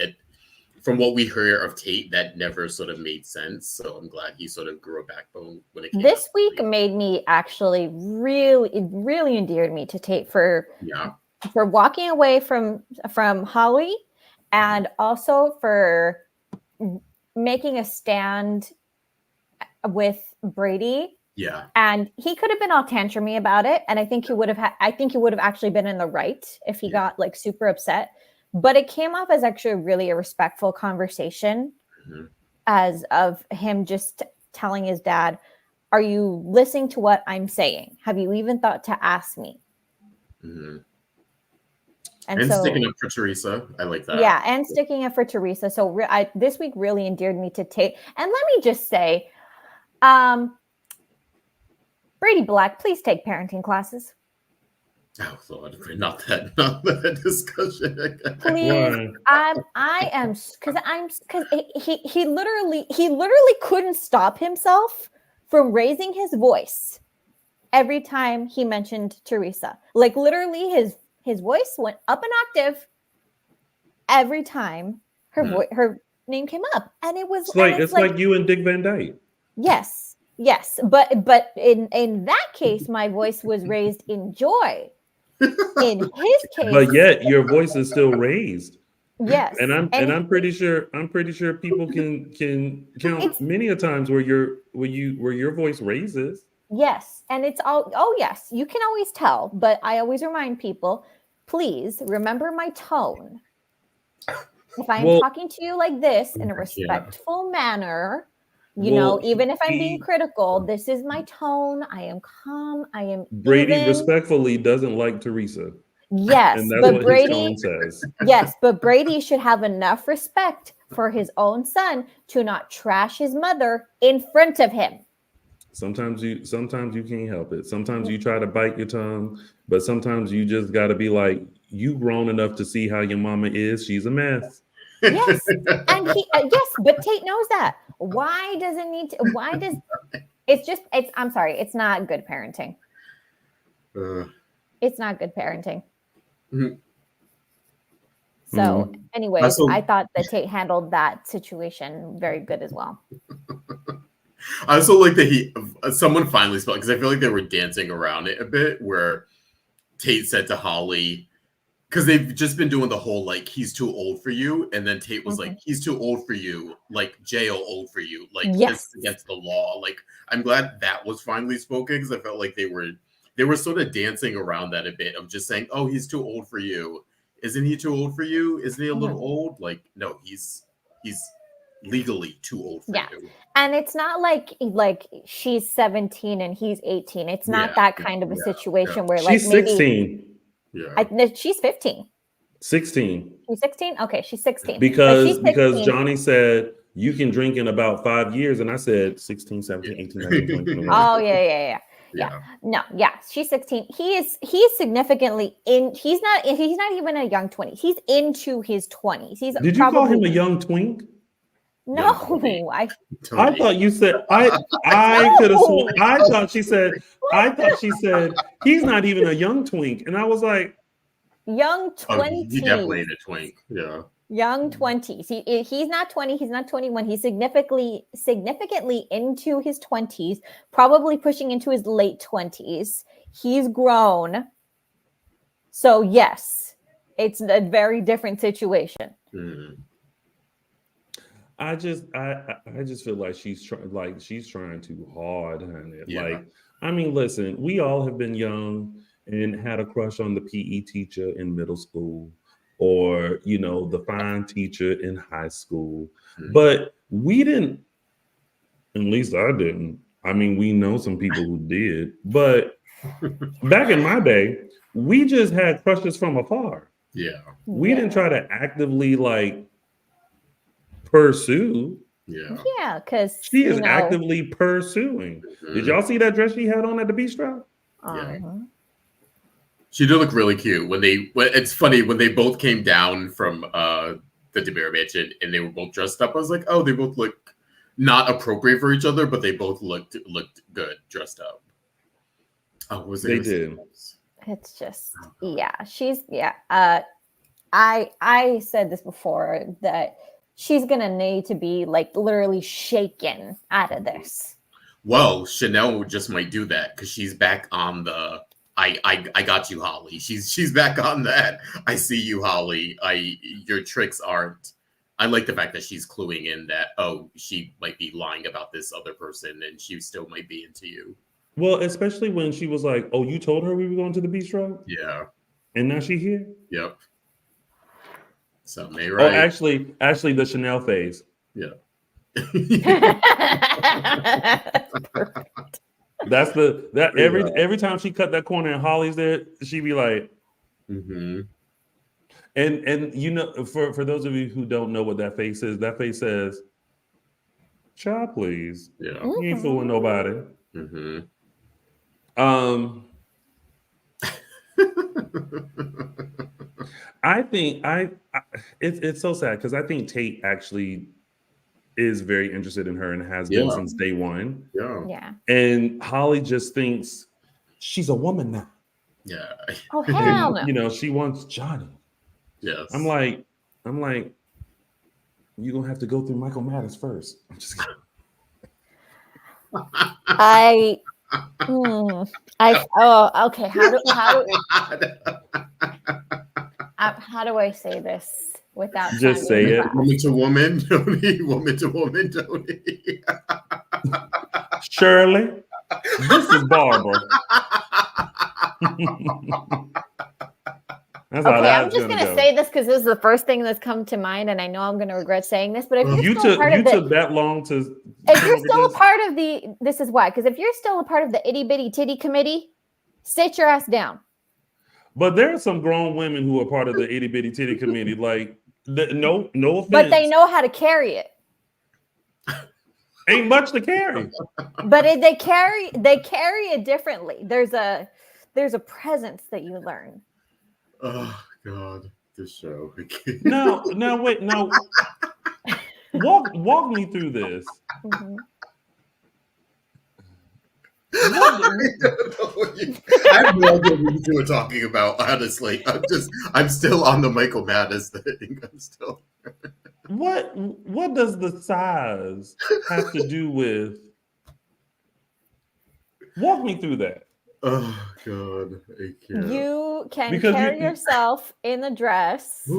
from what we hear of Tate, that never sort of made sense. So I'm glad he sort of grew a backbone when it came. This week made me actually really endeared me to Tate for walking away from Holly, and also for making a stand with Brady. Yeah. And he could have been all tantrumy about it, and I think he would have actually been in the right if he got like super upset. But it came off as actually really a respectful conversation, as of him just telling his dad, "Are you listening to what I'm saying? Have you even thought to ask me?" Mm-hmm. And so, sticking up for Teresa, I like that. Yeah, and sticking up for Teresa. So this week really endeared me to Tate. And let me just say, Brady Black, please take parenting classes. Oh Lord, not that discussion. Please, I am because he literally couldn't stop himself from raising his voice every time he mentioned Teresa. Like literally, his voice went up an octave every time her name came up, and it was it's like you and Dick Van Dyke. Yes, but in that case, my voice was raised in joy. In his case, but yet your voice is still raised. Yes, and I'm pretty sure people can count many a times where your voice raises. Yes, and it's all yes, you can always tell, but I always remind people, please remember my tone. If I'm talking to you like this in a respectful manner, you know, even if I'm being critical, this is my tone. I am calm. I am Brady respectfully doesn't like Teresa. Yes, and that's but what Brady his tone says. Yes, but Brady should have enough respect for his own son to not trash his mother in front of him. Sometimes you can't help it. Sometimes you try to bite your tongue, but sometimes you just got to be like, you grown enough to see how your mama is. She's a mess. Yes, and but Tate knows that. Why does it need to? Why does it's? I'm sorry, it's not good parenting. It's not good parenting. So, anyways, I thought that Tate handled that situation very good as well. I also like that someone finally spoke, because I feel like they were dancing around it a bit, where Tate said to Holly, because they've just been doing the whole like, he's too old for you, and then Tate was like, he's too old for you, like jail old for you, like this is against the law. Like, I'm glad that was finally spoken, because I felt like they were sort of dancing around that a bit of just saying, oh, he's too old for you. Isn't he too old for you? Isn't he a little old? Like, no, he's legally too old for you. And it's not like she's 17 and he's 18. It's not that kind of a situation where like she's 16. She's 15. 16. She's 16? Okay, she's 16. Because Johnny said you can drink in about 5 years, and I said 16, 17, 18, 19, 20, 21. Oh, yeah. No, she's 16. He's significantly he's not even a young 20. He's into his 20s. Did you call him a young twink? No, I thought you said I could have sworn. I thought she said he's not even a young twink, and I was like, young 20s. He definitely ain't a twink. Yeah, young 20s. He's not 20. He's not 21. He's significantly into his 20s, probably pushing into his late 20s. He's grown. So yes, it's a very different situation. I just feel like she's trying too hard, honey. Like, I mean, listen, we all have been young and had a crush on the PE teacher in middle school, or the fine teacher in high school. But we didn't, at least I didn't. I mean, we know some people who did, but back in my day, we just had crushes from afar. We didn't try to actively pursue. Because she is actively pursuing. Did y'all see that dress she had on at the bistro? She did look really cute it's funny when they both came down from the DeBeer mansion and they were both dressed up. I was like, oh, they both look not appropriate for each other, but they both looked good dressed up. Oh, what was it? They did. It's just she's I said this before, that she's gonna need to be like literally shaken out of this. Well, Chanel just might do that because she's back on the I got you, Holly. She's back on that. I see you, Holly. Your tricks aren't. I like the fact that she's cluing in that, oh, she might be lying about this other person and she still might be into you. Well, especially when she was like, oh, you told her we were going to the bistro? Yeah. And now she here? Yep. So May right. Oh, actually the Chanel phase. Yeah. That's every time she cut that corner and Holly's there, she be like, mm-hmm. And you know, for those of you who don't know what that face is, that face says, "Child, please." Yeah. You ain't fooling nobody. Mm-hmm. I think it's so sad because I think Tate actually is very interested in her and has been since day one. Yeah. And Holly just thinks she's a woman now. Yeah. Oh hell no. You know, she wants Johnny. Yes. I'm like, you're gonna have to go through Michael Maddox first. I'm just kidding. Okay. How do I say this without just say it? Woman to woman, Tony. Woman to woman, Tony. Shirley, this is Barbara. I'm just going to say this because this is the first thing that's come to mind, and I know I'm going to regret saying this. But if you took that long to, if you're still a part of this is why. Because if you're still a part of the itty bitty titty committee, sit your ass down. But there are some grown women who are part of the itty bitty titty committee. Like, no offense, but they know how to carry it. Ain't much to carry. But they carry it differently. There's a presence that you learn. Oh God, this show. No, wait, no. Walk me through this. Mm-hmm. I have no idea what you were talking about. Honestly, I'm still on the Michael Maddox thing. I'm still. What does the size have to do with? Walk me through that. Oh God, I can't. You can carry yourself in the dress,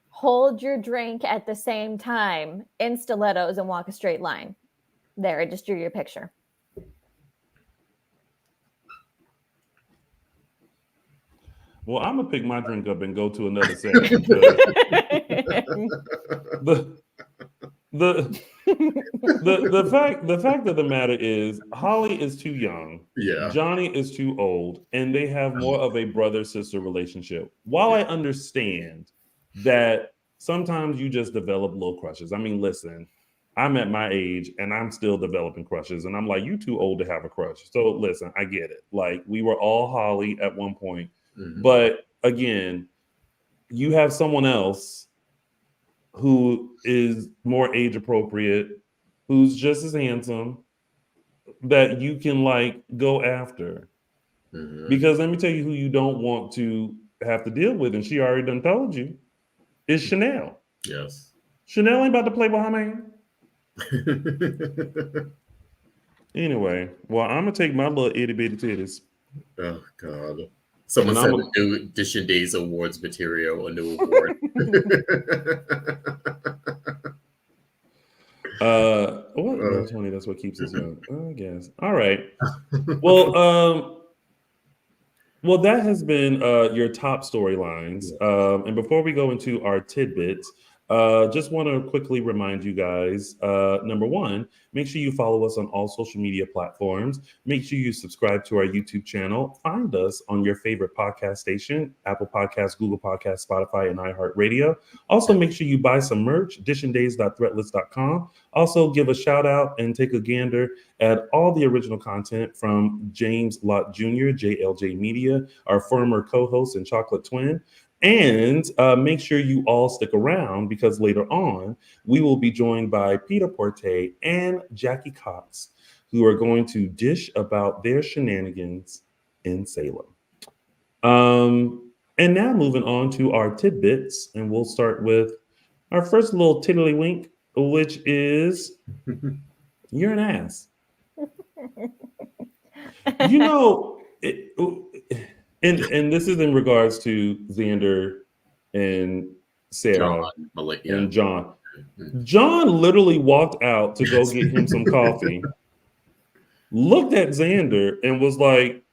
hold your drink at the same time in stilettos, and walk a straight line. There, I just drew your picture. Well, I'm gonna pick my drink up and go to another set. The fact of the matter is Holly is too young. Yeah. Johnny is too old, and they have more of a brother-sister relationship. While I understand that sometimes you just develop little crushes. I mean, listen, I'm at my age and I'm still developing crushes, and I'm like, you too old to have a crush. So listen, I get it. Like, we were all Holly at one point. Mm-hmm. But again, you have someone else who is more age appropriate, who's just as handsome, that you can like go after. Mm-hmm. Because let me tell you who you don't want to have to deal with, and she already done told you, is Chanel. Yes. Chanel ain't about to play with her man. Anyway, well, I'm gonna take my little itty bitty titties. Oh God. Someone said a new Dishin Days Awards material, a new award. Tony, that's what keeps us young, I guess. All right. Well, that has been your top storylines. And before we go into our tidbits, just want to quickly remind you guys, number one, make sure you follow us on all social media platforms. Make sure you subscribe to our YouTube channel. Find us on your favorite podcast station, Apple Podcasts, Google Podcasts, Spotify, and iHeartRadio. Also, make sure you buy some merch, dishindays.threadless.com. Also, give a shout out and take a gander at all the original content from James Lott Jr., JLJ Media, our former co-host and chocolate twin. And make sure you all stick around because later on, we will be joined by Porte and Jackie Cox, who are going to dish about their shenanigans in Salem. And now moving on to our tidbits, and we'll start with our first little tiddlywink, which is you're an ass. You know, and this is in regards to Xander and Sarah and John. John literally walked out to go get him some coffee, looked at Xander and was like,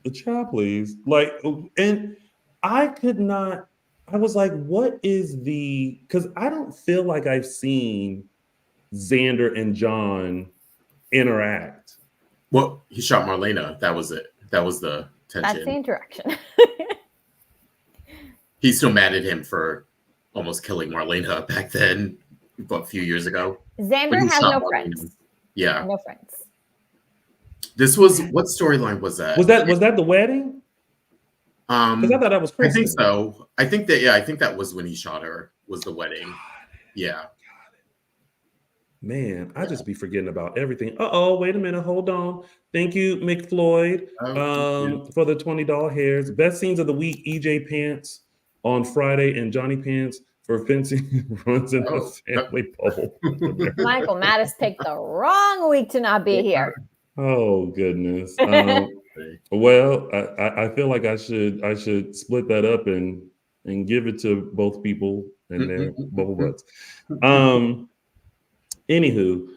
"The child, please." Like, and I could not, I was like, what is because I don't feel like I've seen Xander and John interact. Well, he shot Marlena. That was it. That was the tension. That's the interaction. He's still mad at him for almost killing Marlena back then, but a few years ago. Xander has no friends. Yeah. No friends. This was, what storyline was that? Was that the wedding? Because I thought that was Kristen. I think so. I think that was when he shot her, was the wedding. Yeah. Man, I just be forgetting about everything. Wait a minute. Hold on. Thank you, McFloyd, for the $20 hairs. Best scenes of the week, EJ Pants on Friday and Johnny Pants for fencing runs in the family bubble. Michael Mattis picked the wrong week to not be here. Oh, goodness. Well, I feel like I should split that up and give it to both people and their bubble butts. Anywho,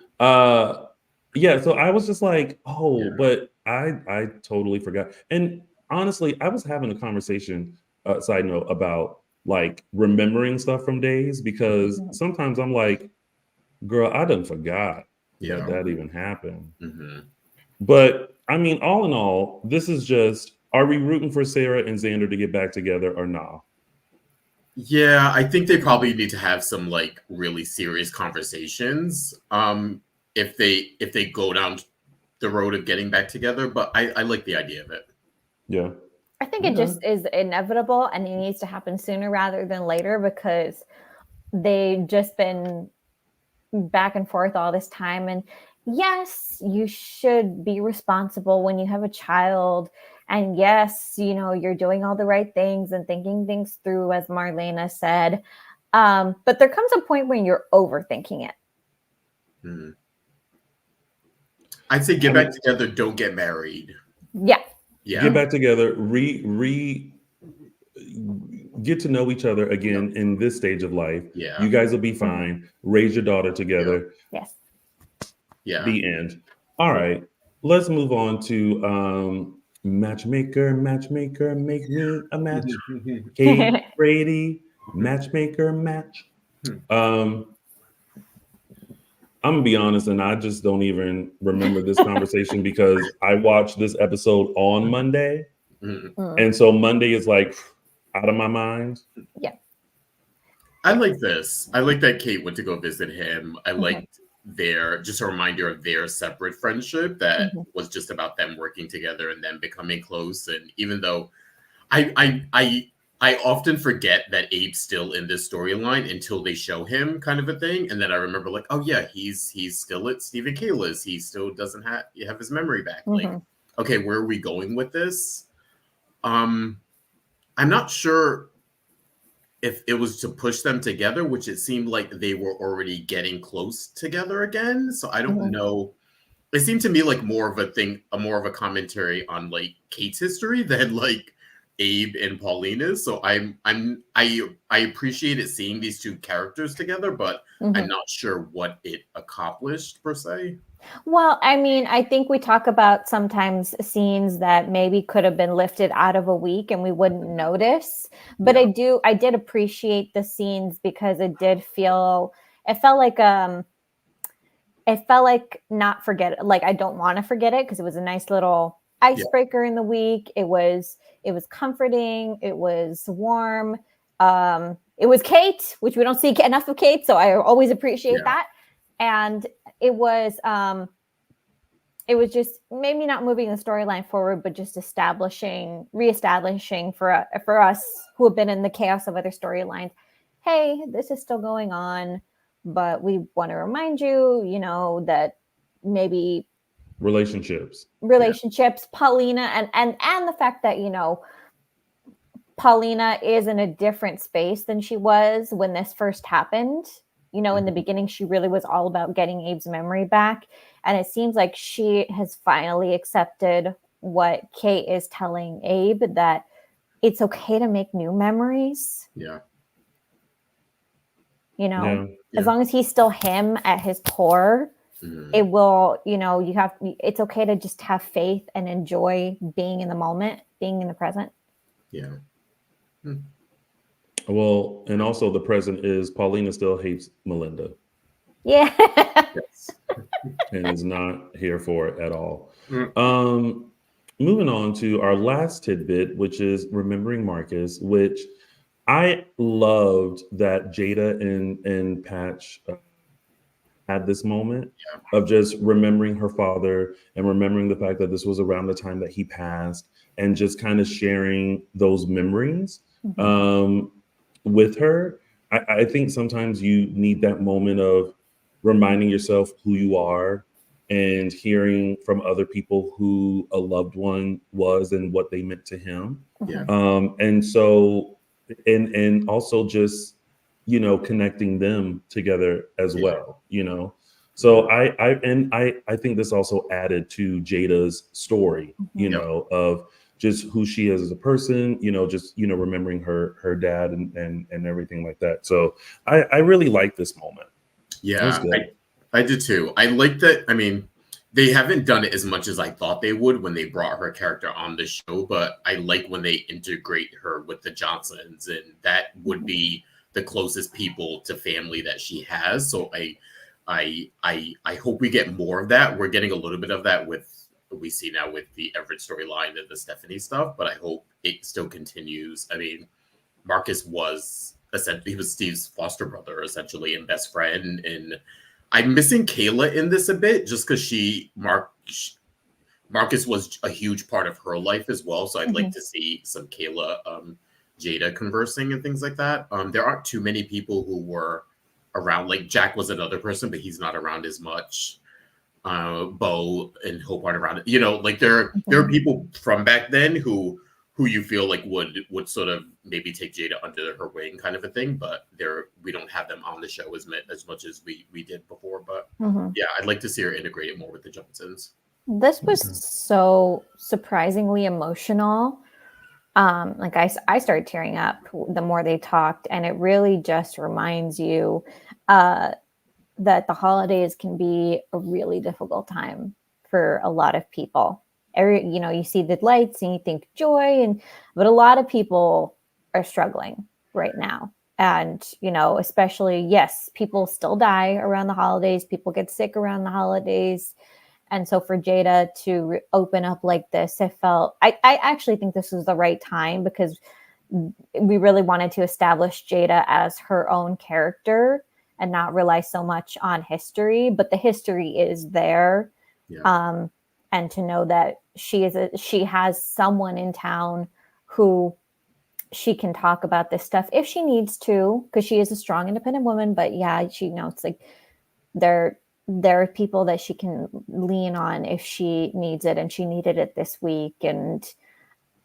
yeah, so I was just like, but I totally forgot. And honestly, I was having a conversation, side note, about like remembering stuff from days, because sometimes I'm like, girl, I done forgot that even happened. But I mean, all in all, this is just, are we rooting for Sarah and Xander to get back together or not? Yeah, I think they probably need to have some like really serious conversations if they go down the road of getting back together. But I like the idea of it. Yeah. I think it just is inevitable, and it needs to happen sooner rather than later, because they've just been back and forth all this time. And yes, you should be responsible when you have a child. And yes, you know, you're doing all the right things and thinking things through, as Marlena said. But there comes a point when you're overthinking it. I'd say get back together, don't get married. Yeah. Get back together, get to know each other again in this stage of life. Yeah. You guys will be fine. Raise your daughter together. Yes. Yeah. The end. All right. Let's move on to matchmaker, make me a match. Kate Brady, matchmaker, match. I'm gonna be honest, and I just don't even remember this conversation because I watched this episode on Monday. And so Monday is like out of my mind. Yeah. I like this. I like that Kate went to go visit him. I liked just a reminder of their separate friendship that was just about them working together and them becoming close. And even though I often forget that Abe's still in this storyline until they show him, kind of a thing. And then I remember like, oh yeah, he's still at Stephen Kayla's. He still doesn't have his memory back. Like, okay, where are we going with this? I'm not sure if it was to push them together, which it seemed like they were already getting close together again. So I don't know. It seemed to me like more of a commentary on like Kate's history than like Abe and Paulina's. So I appreciated seeing these two characters together, but I'm not sure what it accomplished per se. Well, I mean, I think we talk about sometimes scenes that maybe could have been lifted out of a week and we wouldn't notice. But I did appreciate the scenes because it felt like not forget it. Like I don't want to forget it because it was a nice little icebreaker in the week. It was comforting. It was warm. It was Kate, which we don't see enough of Kate, so I always appreciate that. And it was just maybe not moving the storyline forward, but just reestablishing for us who have been in the chaos of other storylines. Hey, this is still going on, but we want to remind you, you know, that maybe relationships, Paulina, and the fact that, you know, Paulina is in a different space than she was when this first happened. You know, in the beginning, she really was all about getting Abe's memory back. And it seems like she has finally accepted what Kate is telling Abe, that it's okay to make new memories. Yeah. You know, as long as he's still him at his core, it will, you know, it's okay to just have faith and enjoy being in the moment, being in the present. Yeah. Well, and also the present is Paulina still hates Melinda. Yeah. Yes. And is not here for it at all. Moving on to our last tidbit, which is remembering Marcus, which I loved that Jada and Patch had this moment of just remembering her father and remembering the fact that this was around the time that he passed, and just kind of sharing those memories with her. I think sometimes you need that moment of reminding yourself who you are and hearing from other people who a loved one was and what they meant to him. Yeah. And so, and also just, you know, connecting them together as well, you know? So I think this also added to Jada's story, you know, of just who she is as a person, you know, just, you know, remembering her dad and everything like that. So I really like this moment. Yeah, I did too. I like that. I mean, they haven't done it as much as I thought they would when they brought her character on the show, but I like when they integrate her with the Johnsons, and that would be the closest people to family that she has. So I hope we get more of that. We're getting a little bit of that with we see now with the Everett storyline and the Stephanie stuff, but I hope it still continues. I mean, Marcus was essentially, he was Steve's foster brother essentially and best friend, and I'm missing Kayla in this a bit just because Marcus was a huge part of her life as well. So I'd like to see some Kayla, Jada conversing and things like that. There aren't too many people who were around. Like Jack was another person, but he's not around as much. Bo and Hope aren't around. You know, like there are people from back then who you feel like would sort of maybe take Jada under her wing kind of a thing, but we don't have them on the show as much as we did before. But yeah, I'd like to see her integrated more with the Johnsons. This was so surprisingly emotional. Like I started tearing up the more they talked, and it really just reminds you that the holidays can be a really difficult time for a lot of people. You know, you see the lights and you think joy, but a lot of people are struggling right now. And, you know, especially, yes, people still die around the holidays. People get sick around the holidays. And so for Jada to open up like this, I actually think this was the right time, because we really wanted to establish Jada as her own character and not rely so much on history, but the history is there. Yeah. And to know that she has someone in town who she can talk about this stuff if she needs to, because she is a strong, independent woman. But yeah, she knows like there are people that she can lean on if she needs it, and she needed it this week. And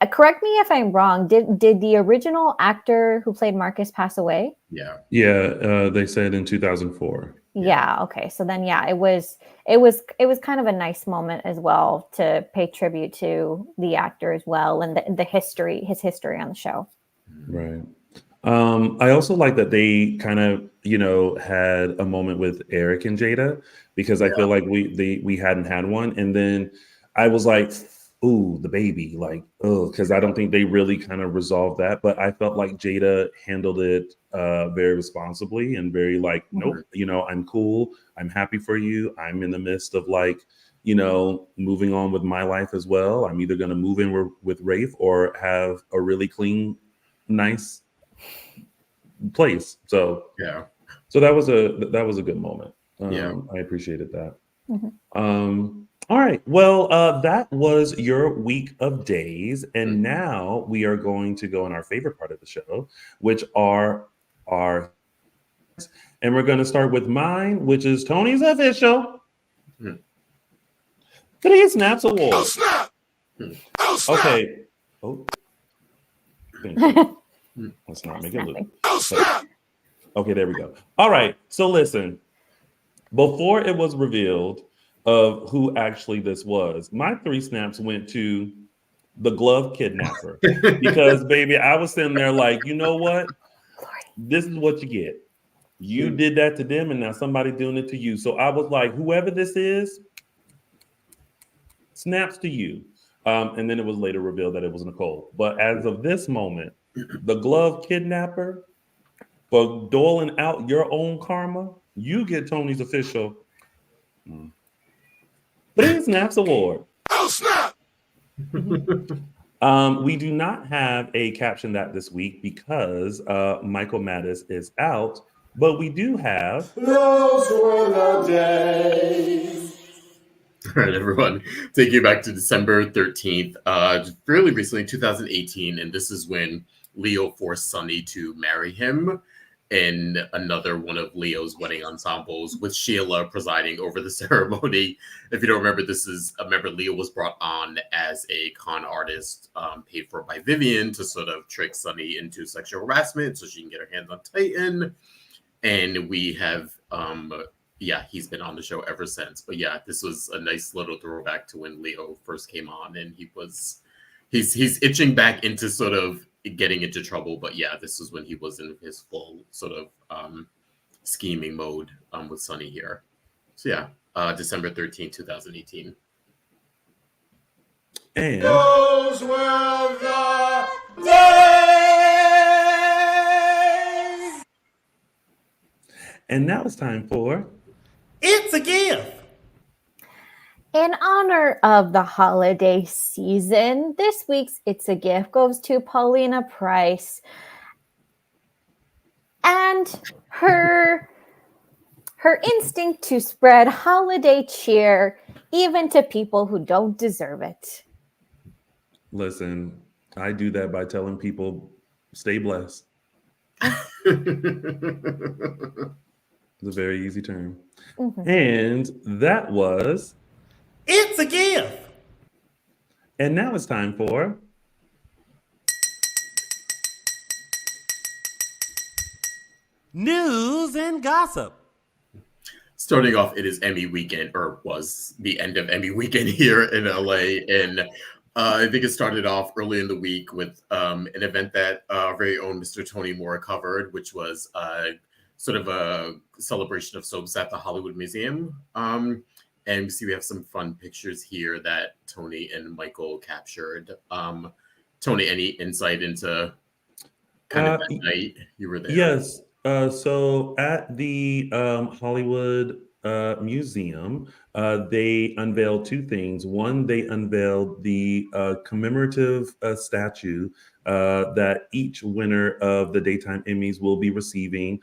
correct me if I'm wrong. Did the original actor who played Marcus pass away? Yeah. Yeah. They said in 2004. Yeah. Okay. So then, yeah, it was kind of a nice moment as well to pay tribute to the actor as well, and his history on the show. Right. I also like that they kind of, you know, had a moment with Eric and Jada, because I feel like we hadn't had one. And then I was like, ooh, the baby, like, oh, because I don't think they really kind of resolved that. But I felt like Jada handled it very responsibly and very like, nope, you know, I'm cool. I'm happy for you. I'm in the midst of like, you know, moving on with my life as well. I'm either going to move in with Rafe or have a really clean, nice place. So yeah, so that was a good moment. I appreciated that. All right, well, that was your week of days, and now we are going to go on our favorite part of the show, which are our, and we're going to start with mine, which is Tony's official. Today's Snaps Award. Oh, snap! Oh, snap! Okay. Oh. Thank you. Let's not make it loop. Okay, there we go. All right. So listen, before it was revealed of who actually this was, my 3 snaps went to the glove kidnapper. Because baby, I was sitting there like, you know what? This is what you get. You did that to them, and now somebody doing it to you. So I was like, whoever this is, snaps to you. And then it was later revealed that it was Nicole. But as of this moment, the glove kidnapper, for doling out your own karma, you get Tony's official 3 Snaps Award. Oh, snap! We do not have a caption that this week because Michael Mattis is out, but we do have Those were the days. All right, everyone. Take you back to December 13th, fairly recently, 2018, and this is when Leo forced Sonny to marry him in another one of Leo's wedding ensembles, with Sheila presiding over the ceremony. If you don't remember, Leo was brought on as a con artist paid for by Vivian to sort of trick Sonny into sexual harassment so she can get her hands on Titan. And we have, he's been on the show ever since. But yeah, this was a nice little throwback to when Leo first came on, and he's itching back into sort of getting into trouble. But yeah, this was when he was in his full sort of scheming mode with Sonny here. So yeah, December 13th, 2018. and Those were the days. and now it's time for It's a gift. In honor of the holiday season, this week's It's a Gift goes to Paulina Price and her instinct to spread holiday cheer even to people who don't deserve it. Listen, I do that by telling people stay blessed. It's a very easy term. Mhm. And that was It's a gift. and now it's time for News and gossip. Starting off, it is Emmy weekend, or was the end of Emmy weekend here in LA. And I think it started off early in the week with an event that our very own Mr. Tony Moore covered, which was sort of a celebration of soaps at the Hollywood Museum. And we see we have some fun pictures here that Tony and Michael captured. Tony, any insight into kind of that night you were there? Yes. So at the Hollywood Museum, they unveiled 2 things. One, they unveiled the commemorative statue that each winner of the Daytime Emmys will be receiving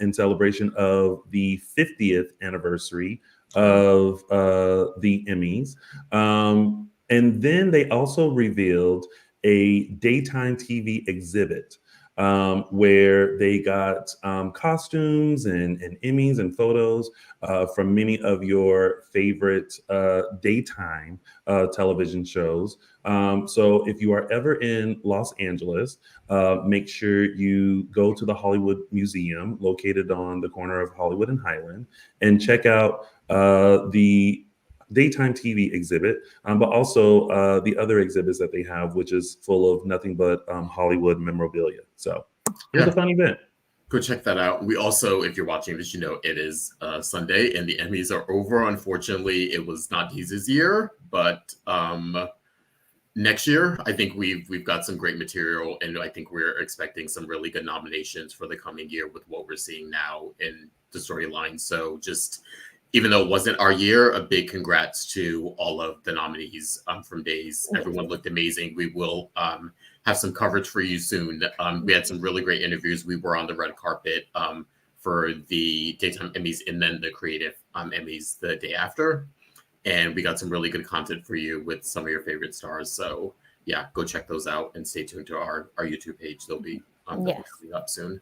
in celebration of the 50th anniversary of the Emmys. And then they also revealed a daytime TV exhibit where they got costumes and Emmys and photos from many of your favorite daytime television shows. So if you are ever in Los Angeles, make sure you go to the Hollywood Museum, located on the corner of Hollywood and Highland, and check out the daytime TV exhibit, but also the other exhibits that they have, which is full of nothing but Hollywood memorabilia. So it's a fun event. Go check that out. We also, if you're watching this, you know it is Sunday and the Emmys are over. Unfortunately, it was not Deez's year, but next year, I think we've got some great material, and I think we're expecting some really good nominations for the coming year with what we're seeing now in the storyline. So just, even though it wasn't our year, a big congrats to all of the nominees from Days. Everyone looked amazing. We will have some coverage for you soon. We had some really great interviews. We were on the red carpet for the Daytime Emmys and then the Creative Emmys the day after. And we got some really good content for you with some of your favorite stars. So yeah, go check those out and stay tuned to our YouTube page. They'll be coming up soon.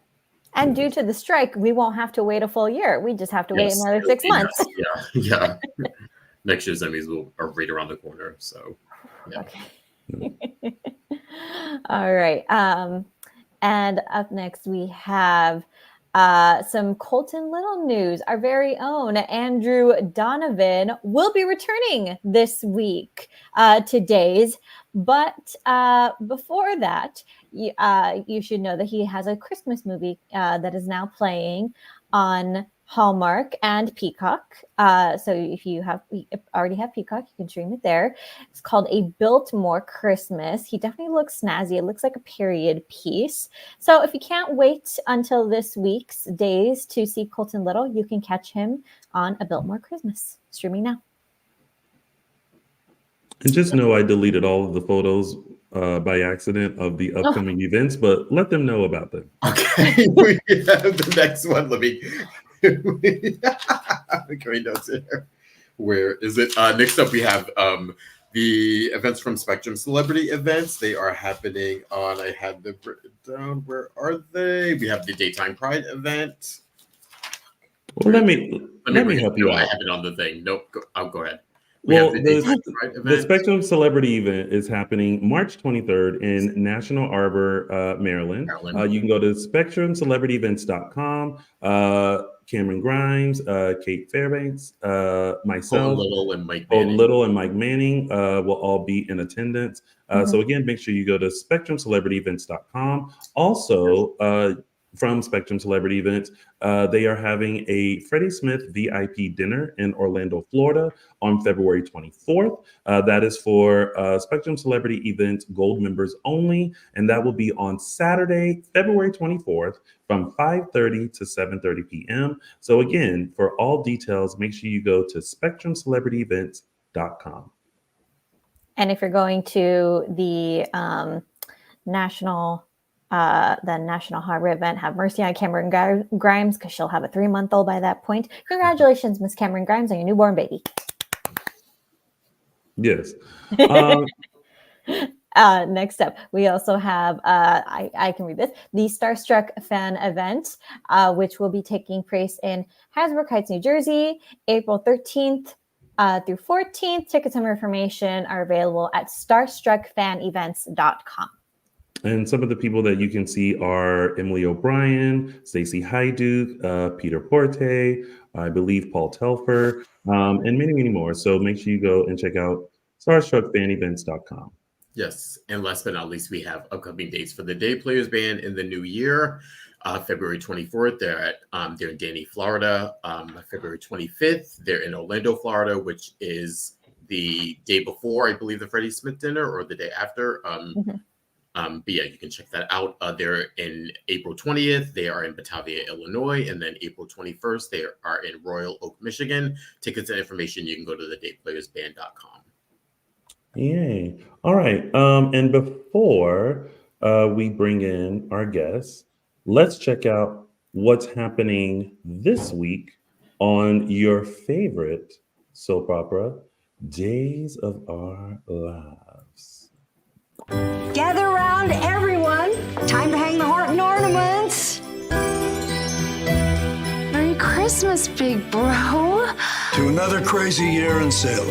And due to the strike, we won't have to wait a full year. We just have to wait another 6 months. Yeah. Next year's Emmys are right around the corner. So yeah. Okay. All right. And up next we have some Colton Little news. Our very own Andrew Donovan will be returning this week to Days. But before that, you should know that he has a Christmas movie that is now playing on Hallmark and Peacock. So if you already have Peacock, you can stream it there. It's called A Biltmore Christmas. He definitely looks snazzy. It looks like a period piece. So if you can't wait until this week's Days to see Colton Little, you can catch him on A Biltmore Christmas. Streaming now. And just know I deleted all of the photos by accident of the upcoming events, but let them know about them. Okay, we have the next one. Let me great notes here. Where is it? Next up, we have the events from Spectrum Celebrity Events. They are happening on. I had them written down. Where are they? We have the Daytime Pride event. Well, let me help you out. I have it on the thing. Nope. I'll go ahead. Well, the Spectrum Celebrity event is happening March 23rd in National Arbor, Maryland. You can go to spectrumcelebrityevents.com. Cameron Grimes, Kate Fairbanks, myself, Little and Mike Manning will all be in attendance. So again, make sure you go to spectrumcelebrityevents.com. Also, from Spectrum Celebrity Events, they are having a Freddie Smith VIP dinner in Orlando, Florida on February 24th. That is for Spectrum Celebrity Events Gold members only, and that will be on Saturday, February 24th from 5:30 to 7:30 p.m. So again, for all details, make sure you go to spectrumcelebrityevents.com. And if you're going to the National Harbor event, have mercy on Cameron Grimes, because she'll have a 3-month-old by that point. Congratulations, Miss Cameron Grimes, on your newborn baby. Yes. Next up, we also have, I can read this, the Starstruck fan event, which will be taking place in Hasbrook Heights, New Jersey, April 13th through 14th. Tickets and more information are available at starstruckfanevents.com. And some of the people that you can see are Emily O'Brien, Stacey Hyduke, Peter Porte, I believe Paul Telfer, and many, many more. So make sure you go and check out starstruckfanevents.com. Yes, and last but not least, we have upcoming dates for the Day Players Band in the new year. February 24th, they're in Danny, Florida. February 25th, they're in Orlando, Florida, which is the day before, I believe, the Freddie Smith dinner, or the day after. But yeah, you can check that out. They're in April 20th. They are in Batavia, Illinois. And then April 21st, they are in Royal Oak, Michigan. Tickets and information, you can go to thedayplayersband.com. Yay. All right. And before we bring in our guests, let's check out what's happening this week on your favorite soap opera, Days of Our Lives. Gather around, everyone. Time to hang the Horton ornaments. Merry Christmas, big bro. To another crazy year in Salem.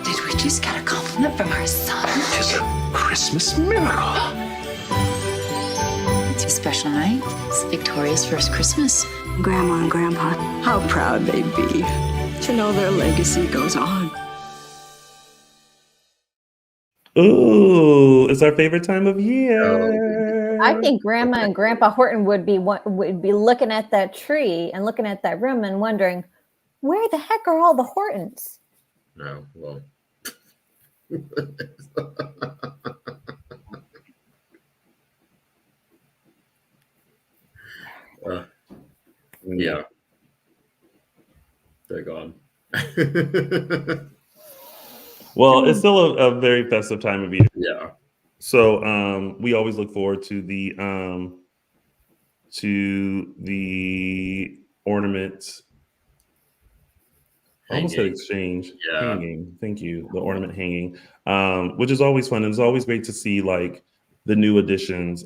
Did we just get a compliment from our son? It's a Christmas miracle. It's a special night. It's Victoria's first Christmas. Grandma and Grandpa, how proud they'd be to know their legacy goes on. Ooh, it's our favorite time of year. I think Grandma and Grandpa Horton would be looking at that tree and looking at that room and wondering, where the heck are all the Hortons? No, well. Yeah. They're gone. Well, it's still a very festive time of year. Yeah. So we always look forward to the ornament. I almost said exchange. Yeah. Hanging. Thank you. The ornament hanging, which is always fun. And it's always great to see like the new additions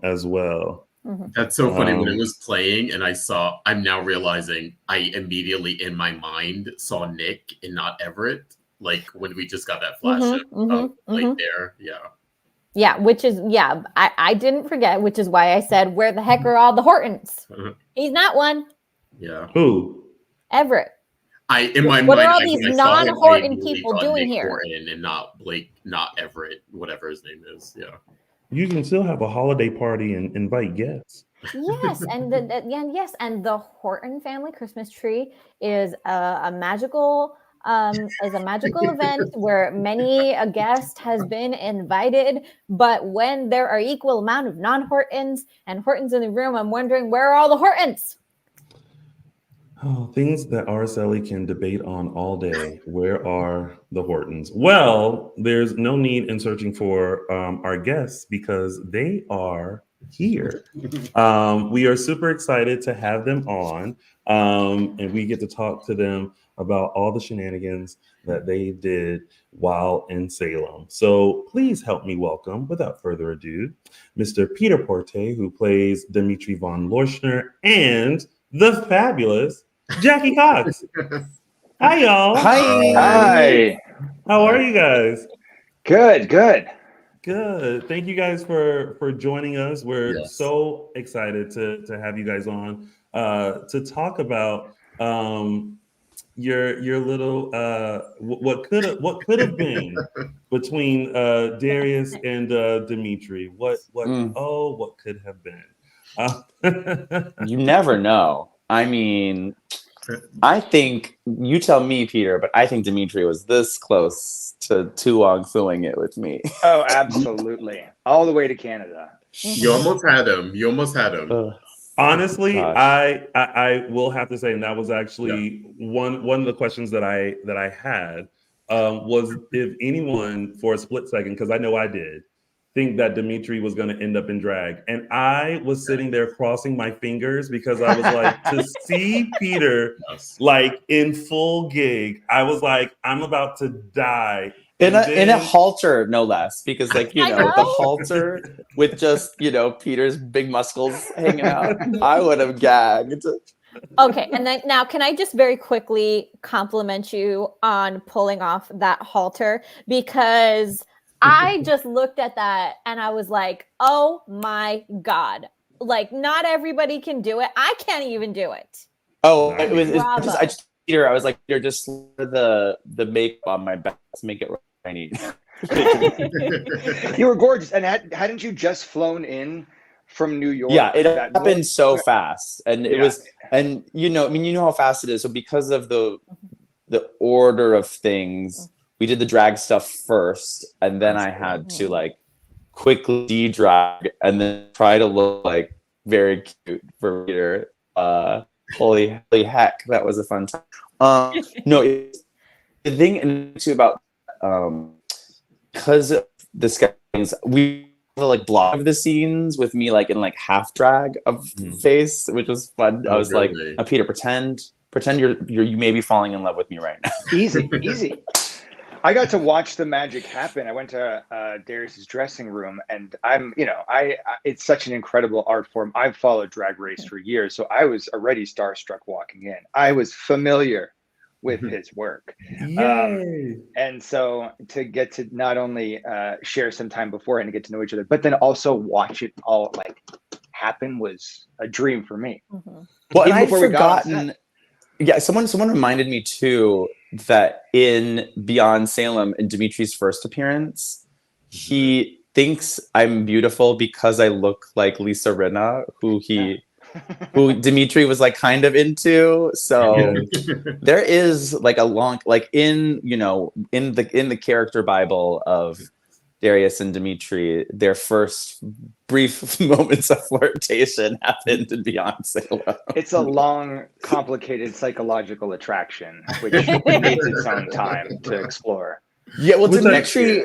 as well. Mm-hmm. That's so funny. When it was playing and I'm now realizing I immediately in my mind saw Nick and not Everett. like when we just got that flash of there. Yeah, which is I didn't forget, which is why I said, where the heck are all the Hortons? He's not one. Yeah. Who? Everett. In my what mind, are all I these think I saw him, non-Horton people doing Nick here? Horton and not Blake, not Everett, whatever his name is. Yeah. You can still have a holiday party and invite guests. Yes, and the Horton family Christmas tree is a magical event where many a guest has been invited. But when there are equal amount of non-Hortons and Hortons in the room, I'm wondering, where are all the Hortons? Oh, things that Araceli can debate on all day. Where are the Hortons? Well, there's no need in searching for our guests because they are here. We are super excited to have them on, and we get to talk to them about all the shenanigans that they did while in Salem. So please help me welcome, without further ado, Mr. Peter Porte, who plays Dimitri Von Leuschner, and the fabulous Jackie Cox. Hi, y'all. Hi. How are you guys? Good. Thank you guys for joining us. We're so excited to have you guys on to talk about your little what could have been between Darius and Dimitri. What could have been. You never know. I mean, I think, you tell me, Peter, but I think Dimitri was this close to Tu Wong suing it with me. Oh, absolutely. All the way to Canada. You almost had him. Honestly, I will have to say, and that was actually one of the questions that I had was if anyone for a split second, because I know I did, think that Dimitri was going to end up in drag. And I was sitting there crossing my fingers because I was like, to see Peter like in full gig, I was like, I'm about to die. In a halter, no less, because the halter with just, Peter's big muscles hanging out, I would have gagged. Okay, and then now can I just very quickly compliment you on pulling off that halter, because I just looked at that and I was like, oh my God. Like, not everybody can do it. I can't even do it. Oh, Peter, I was like, Peter, just the makeup on my back to make it what I need. You were gorgeous. And hadn't you just flown in from New York? Yeah, it happened so fast. And it was, and you know how fast it is. So because of the order of things, we did the drag stuff first, and then I had to quickly de-drag and then try to look very cute for Peter. Holy heck, that was a fun time. The thing too about because of the sketches, we block of the scenes with me in half drag of face, which was fun. I was really? Peter, pretend you may be falling in love with me right now. Easy. I got to watch the magic happen. I went to Darius's dressing room, and it's such an incredible art form. I've followed Drag Race for years, so I was already starstruck walking in. I was familiar with his work. And so to get to not only share some time beforehand to get to know each other, but then also watch it all happen was a dream for me. Well, and I'd forgotten. Yeah, someone reminded me too that in Beyond Salem, in Dimitri's first appearance, he thinks I'm beautiful because I look like Lisa Rinna, who Dimitri was kind of into. So there is a long in the character Bible of Darius and Dimitri, their first brief moments of flirtation happened in Beyond Salem. It's a long, complicated psychological attraction, which needs its own time to explore. Yeah, well, Dimitri,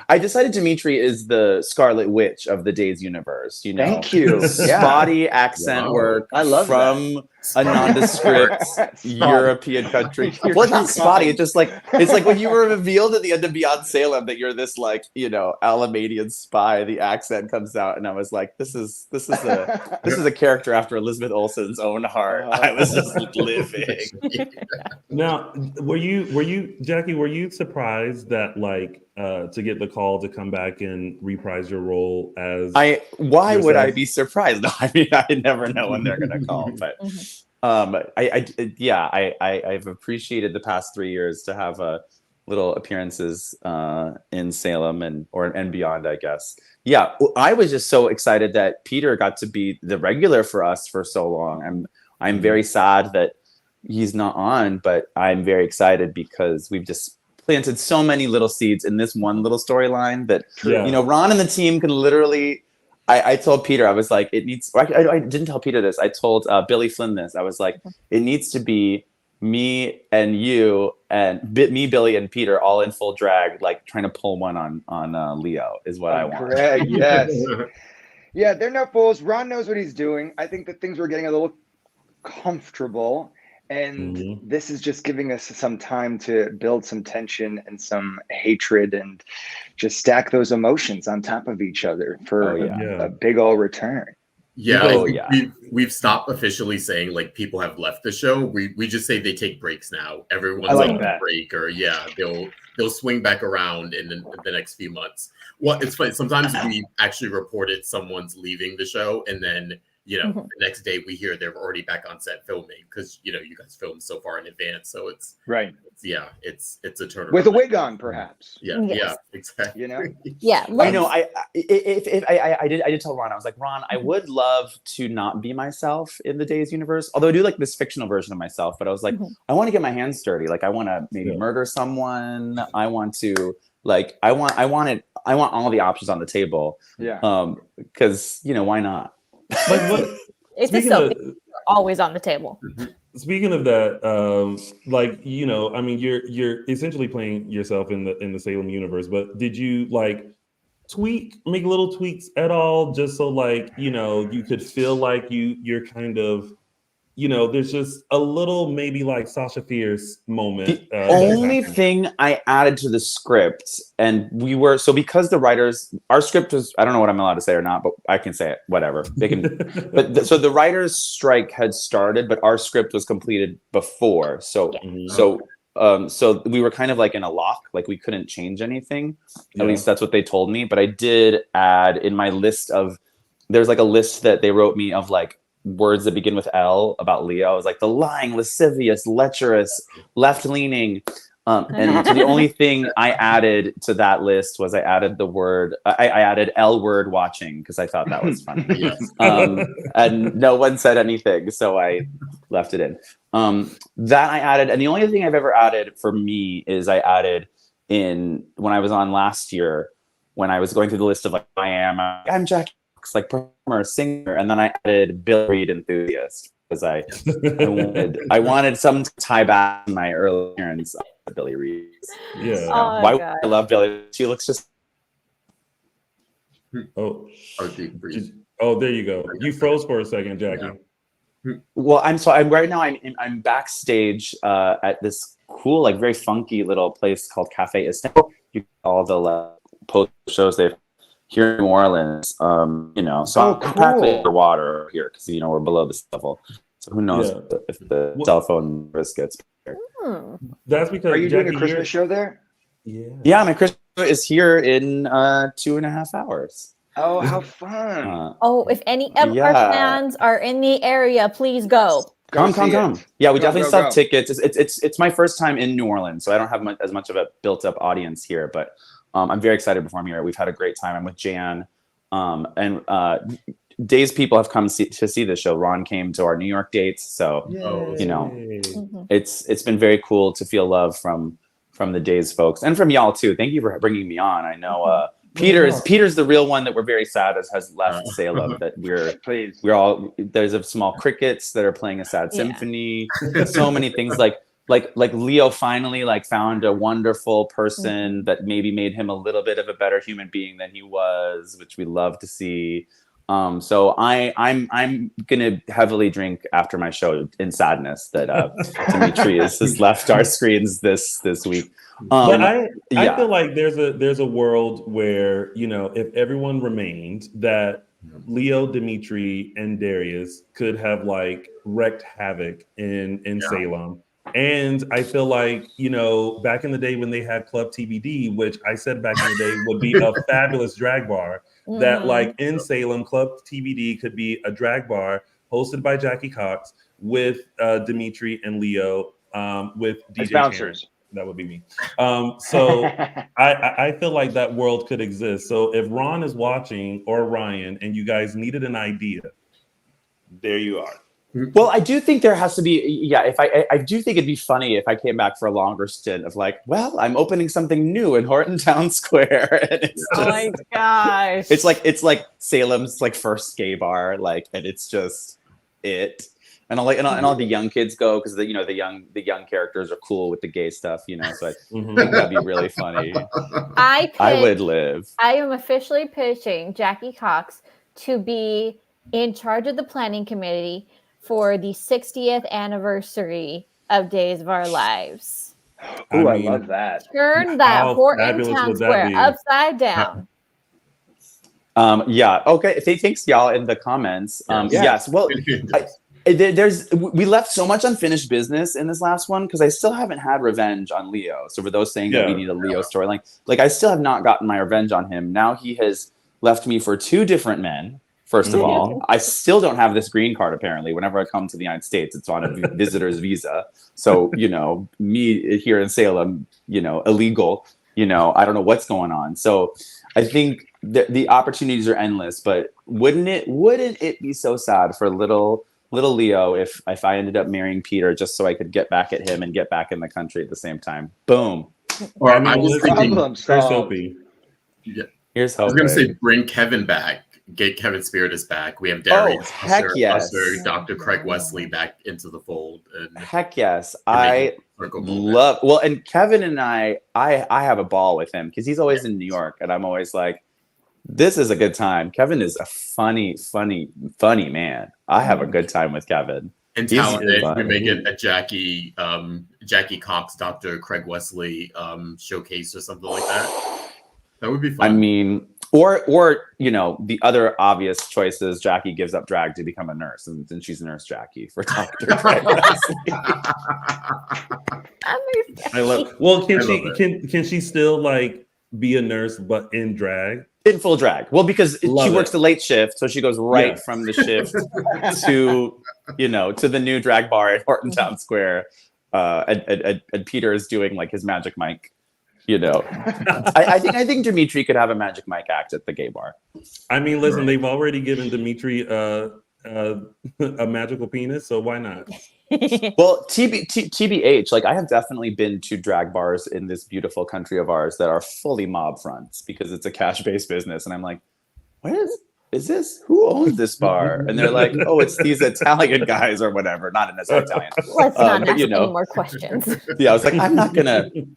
I decided Dimitri is the Scarlet Witch of the Days universe. Thank you. Spotty accent work. I love from a nondescript European country. Well, it's not spotty. It's just like it's like when you were revealed at the end of Beyond Salem that you're this like Alamanian spy. The accent comes out, and I was like, this is a character after Elizabeth Olsen's own heart. I was just living. Now, were you Jackie? Were you surprised that to get the call to come back and reprise your role as? Why would I be surprised? No, I mean I never know when they're gonna call, but I've appreciated the past 3 years to have little appearances in Salem and beyond, I guess. Yeah, I was just so excited that Peter got to be the regular for us for so long. I'm very sad that he's not on, but I'm very excited because we've just planted so many little seeds in this one little storyline that Ron and the team can literally. I told Peter, I was like, it needs. I didn't tell Peter this. I told Billy Flynn this. I was like, it needs to be me and you and me, Billy, and Peter all in full drag, like trying to pull one on Leo is what I want. Correct. Yes. Yeah, they're no fools. Ron knows what he's doing. I think that things were getting a little comfortable. And this is just giving us some time to build some tension and some hatred and just stack those emotions on top of each other for a big old return. Yeah, we've stopped officially saying like people have left the show. We just say they take breaks now. Everyone's on a break, or they'll swing back around in the next few months. Well, it's funny. Sometimes we actually reported someone's leaving the show, and then the next day we hear they're already back on set filming because you guys filmed so far in advance. So it's right. It's a turnaround with a wig on, perhaps. Yeah, exactly. I know. I did tell Ron. I was like, Ron, I would love to not be myself in the Days universe. Although I do like this fictional version of myself, but I was like, I want to get my hands dirty. Like I want to maybe murder someone. I want to I want all the options on the table. Yeah. Because why not? But what? It's just so always on the table. Speaking of that, I mean, you're essentially playing yourself in the Salem universe. But did you make little tweaks at all, just so you could feel like you're kind of, there's just a little maybe like Sasha Fierce moment. The only thing I added to the script, and because our script was, I don't know what I'm allowed to say or not, but I can say it, whatever. They can, so the writers' strike had started, but our script was completed before. So we were kind of like in a lock, like we couldn't change anything. At least that's what they told me. But I did add in my list there's like a list that they wrote me of like words that begin with L about Leo. I was like the lying, lascivious, lecherous, left-leaning. And so the only thing I added to that list was I added the word, I added L word watching because I thought that was funny. And no one said anything, so I left it in. That I added, and the only thing I've ever added for me is I added in when I was on last year, when I was going through the list of I'm Jackie Cox, like performer, singer, and then I added Bill Reed enthusiast because I wanted some to tie back to my early appearance of Billy Reed. Yeah. Why would I love Billy? She looks just. Oh, there you go. You froze for a second, Jackie. Well, I'm backstage at this cool, like very funky little place called Cafe Istanbul. You get all the post shows they've here in New Orleans. So I'm practically underwater here because we're below this level. So who knows if the cell phone risk gets better. That's because are you doing a Christmas show there? Yeah, my Christmas show is here in 2.5 hours. Oh, how fun! If any of our fans are in the area, please go. Come. Yeah, we definitely still have tickets. It's my first time in New Orleans, so I don't have as much of a built-up audience here, but I'm very excited to perform here. We've had a great time. I'm with Jan, and Days people have come to see the show. Ron came to our New York dates, so it's been very cool to feel love from the Days folks and from y'all too. Thank you for bringing me on. I know Peter's the real one that we're very sad has left Salem. That we're all there's a small crickets that are playing a sad symphony. So many things like Leo finally found a wonderful person that maybe made him a little bit of a better human being than he was, which we love to see. So I'm gonna heavily drink after my show in sadness that Dimitri has left our screens this week. But I feel like there's a world where, you know, if everyone remained, that Leo, Dimitri, and Darius could have like wreaked havoc in Salem. And I feel like, you know, back in the day when they had Club TBD, which I said back in the day would be a fabulous drag bar, that like in Salem, Club TBD could be a drag bar hosted by Jackie Cox with Dimitri and Leo, with DJ bouncers. Chan. That would be me. So I feel like that world could exist. So if Ron is watching, or Ryan, and you guys needed an idea, there you are. Well, I do think there has to be, if I do think it'd be funny if I came back for a longer stint of like, well, I'm opening something new in Horton Town Square. And it's just, oh my gosh. It's like Salem's like first gay bar, like, and it's just it. And all the young kids go because the young characters are cool with the gay stuff, you know. So I think that'd be really funny. I would live. I am officially pitching Jackie Cox to be in charge of the planning committee for the 60th anniversary of Days of Our Lives. Oh, I love that. Turn that Portland Town Square upside down. Okay. Thanks, y'all, in the comments. Yes. Well, we left so much unfinished business in this last one because I still haven't had revenge on Leo. So for those saying that we need a Leo storyline, like I still have not gotten my revenge on him. Now he has left me for two different men. First of all, I still don't have this green card, apparently. Whenever I come to the United States, it's on a visitor's visa. So, you know, me here in Salem, you know, illegal, you know, I don't know what's going on. So I think the opportunities are endless, but wouldn't it be so sad for little Leo if I ended up marrying Peter just so I could get back at him and get back in the country at the same time? Boom. Or I was thinking, here's I was going to say, bring Kevin back. Get Kevin Spiritus back. We have Darius, Dr. Craig Wesley back into the fold. And heck yes. I love, well, and Kevin and I have a ball with him because he's always in New York and I'm always like, this is a good time. Kevin is a funny man. I have a good time with Kevin. And talented. We make it a Jackie Cox, Dr. Craig Wesley showcase or something like that. That would be fun. I mean, or you know, the other obvious choice is Jackie gives up drag to become a nurse, and then she's Nurse Jackie for Dr. Craig Wesley. I love. Well, can she still like be a nurse but in drag? In full drag. Well, because she works the late shift, so she goes right from the shift to, you know, to the new drag bar at Horton Town Square. And Peter is doing like his magic mic, you know. I think Dimitri could have a magic mic act at the gay bar. I mean, listen, they've already given Dimitri a magical penis, so why not? Well, TBH, like I have definitely been to drag bars in this beautiful country of ours that are fully mob fronts because it's a cash-based business, and I'm like, where is this? Who owns this bar? And they're like, oh, it's these Italian guys or whatever. Not necessarily Italian. Let's not ask any more questions. Yeah, I was like,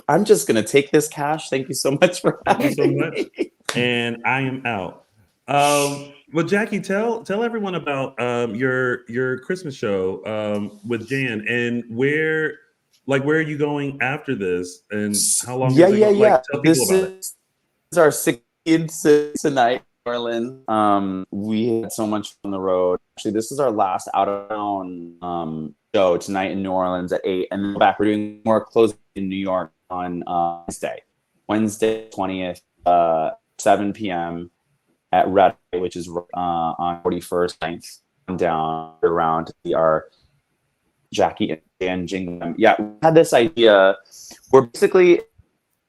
I'm just gonna take this cash. Thank you so much for having me. And I am out. Well, Jackie, tell everyone about your Christmas show with Jan and where are you going after this and how long? Tell people this about it. Is our 16th tonight, New Orleans. We had so much on the road. Actually, this is our last out of town show tonight in New Orleans at 8, and then back. We're doing more closing in New York on Wednesday 20th, 7 p.m. at Red, which is on 41st 9th down around our Jackie and Dan Jingle. Yeah, we had this idea. We're basically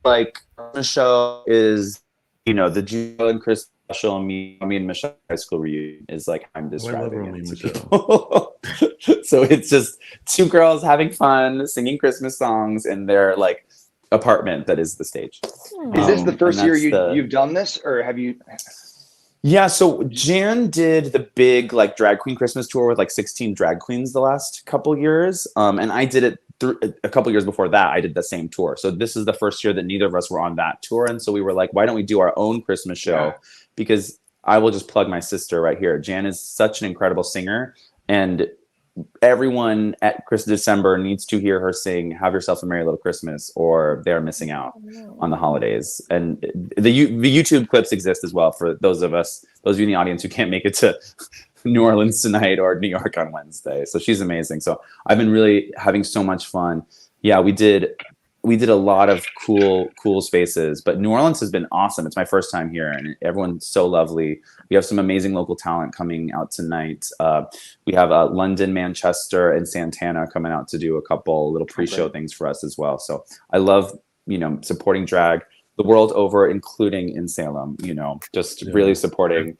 like the show is, you know, the Joe and Chris special and me and Michelle high school reunion is like I'm describing it to people. So it's just two girls having fun, singing Christmas songs in their like apartment that is the stage. Is this the first year you've done this, or have you? Yeah, so Jan did the big like drag queen Christmas tour with like 16 drag queens the last couple years, and I did it a couple years before that. I did the same tour, so this is the first year that neither of us were on that tour, and so we were like, why don't we do our own Christmas show? Because I will just plug my sister right here. Jan is such an incredible singer, and everyone at December needs to hear her sing "Have Yourself a Merry Little Christmas," or they're missing out on the holidays. And the YouTube clips exist as well for those of you in the audience who can't make it to New Orleans tonight or New York on Wednesday. So she's amazing. So I've been really having so much fun. Yeah, we did a lot of cool spaces, but New Orleans has been awesome. It's my first time here, and everyone's so lovely. We have some amazing local talent coming out tonight. We have London, Manchester, and Santana coming out to do a couple little pre-show things for us as well. So I love, supporting drag the world over, including in Salem, just really supporting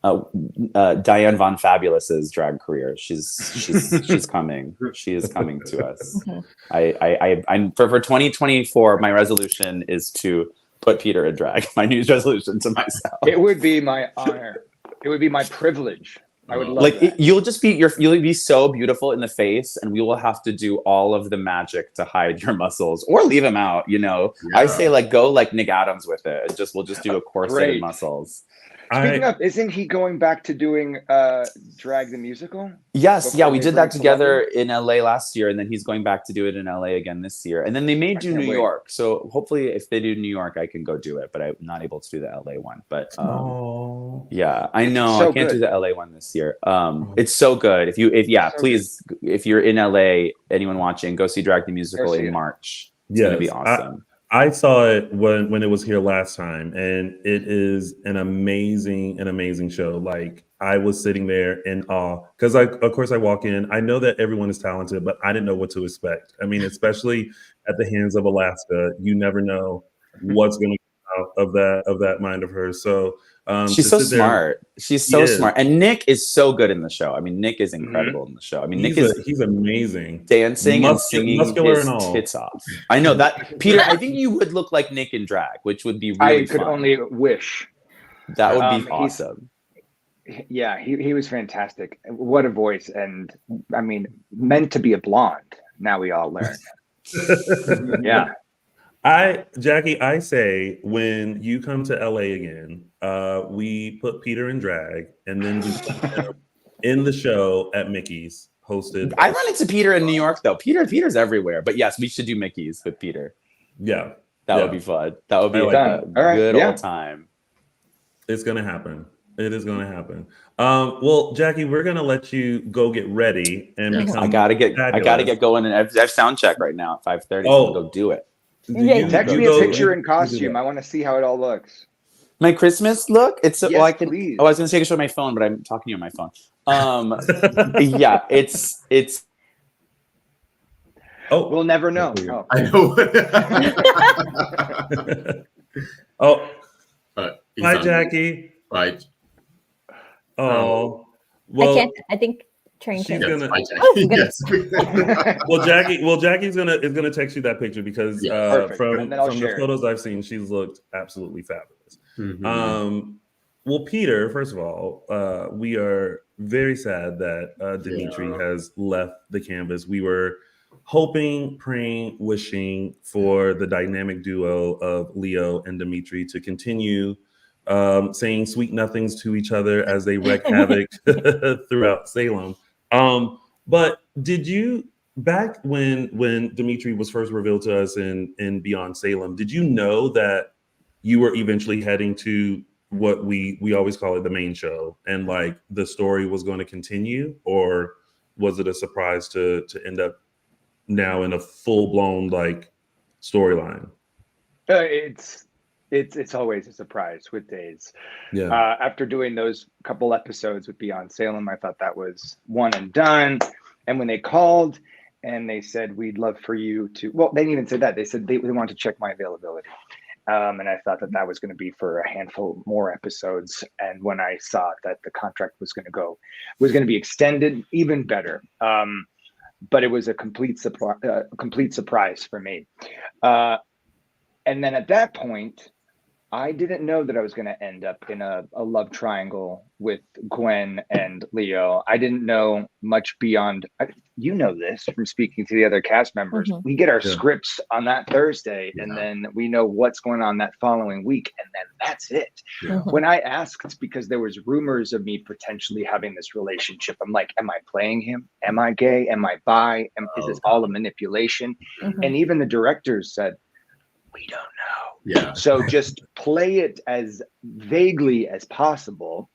Diane Von Fabulous's drag career. She's coming. She is coming to us. I'm for 2024. My resolution is to put Peter in drag. My New Year's resolution to myself. It would be my honor. It would be my privilege. I would love that. You'll be so beautiful in the face, and we will have to do all of the magic to hide your muscles or leave them out. I say go like Nick Adams with it. We'll just do a corset and muscles. Speaking of, isn't he going back to doing Drag the Musical? Yes, we did that together in LA last year, and then he's going back to do it in LA again this year. And then they may do New York. So hopefully if they do New York, I can go do it, but I'm not able to do the LA one. But yeah, I know I can't do the LA one this year. It's so good. Please, if you're in LA, anyone watching, go see Drag the Musical in March. It's gonna be awesome. I saw it when it was here last time, and it is an amazing show. Like, I was sitting there in awe because of course I walk in. I know that everyone is talented, but I didn't know what to expect. I mean, especially at the hands of Alaska, you never know what's going to come out of that mind of hers. So she's so smart. She's so smart, and Nick is so good in the show. I mean, Nick is incredible in the show. I mean, he's amazing, dancing and singing muscular his and all. Tits off. I know that, Peter. I think you would look like Nick in drag, which would be really. I could only wish. That would be awesome. Yeah, he was fantastic. What a voice, and I mean, meant to be a blonde. Now we all learn. Yeah. Jackie, I say when you come to LA again, we put Peter in drag, and then we put him in the show at Mickey's hosted. I run into Peter in New York though. Peter's everywhere, but yes, we should do Mickey's with Peter. Yeah, that would be fun. That would be a good old time. It's gonna happen. It is gonna happen. Well, Jackie, we're gonna let you go get ready and become. I gotta get going, and I have sound check right now at 5:30. So go do it. Text me a picture in costume. I want to see how it all looks. My Christmas look? It's yes, I can. Please. Oh, I was going to take a show of my phone, but I'm talking to you on my phone. Yeah, it's. Oh, we'll never know. Oh. I know. Oh, bye, Jackie. Bye. Oh, well, I can't. I think. She's gonna. Yes. Well, Jackie's gonna text you that picture because from the photos I've seen, she's looked absolutely fabulous. Mm-hmm. Well, Peter, first of all, we are very sad that Dimitri has left the canvas. We were hoping, praying, wishing for the dynamic duo of Leo and Dimitri to continue saying sweet nothings to each other as they wreak havoc throughout Salem. But did you, back when Dimitri was first revealed to us in Beyond Salem, did you know that you were eventually heading to what we always call it the main show, and like the story was going to continue, or was it a surprise to end up now in a full-blown like storyline? It's always a surprise with Days. Yeah. After doing those couple episodes with Beyond Salem, I thought that was one and done. And when they called and they said, we'd love for you to, well, they didn't even say that. They said they wanted to check my availability. And I thought that was going to be for a handful more episodes. And when I saw that the contract was going to be extended, even better. But it was a complete surprise for me. And then at that point, I didn't know that I was going to end up in a love triangle with Gwen and Leo. I didn't know much beyond, you know this from speaking to the other cast members. Mhm. We get our scripts on that Thursday, and then we know what's going on that following week, and then that's it. Mhm. When I asked, because there was rumors of me potentially having this relationship, I'm like, am I playing him? Am I gay? Am I bi? Is this all a manipulation? Mhm. And even the directors said, we don't know. Yeah. So just play it as vaguely as possible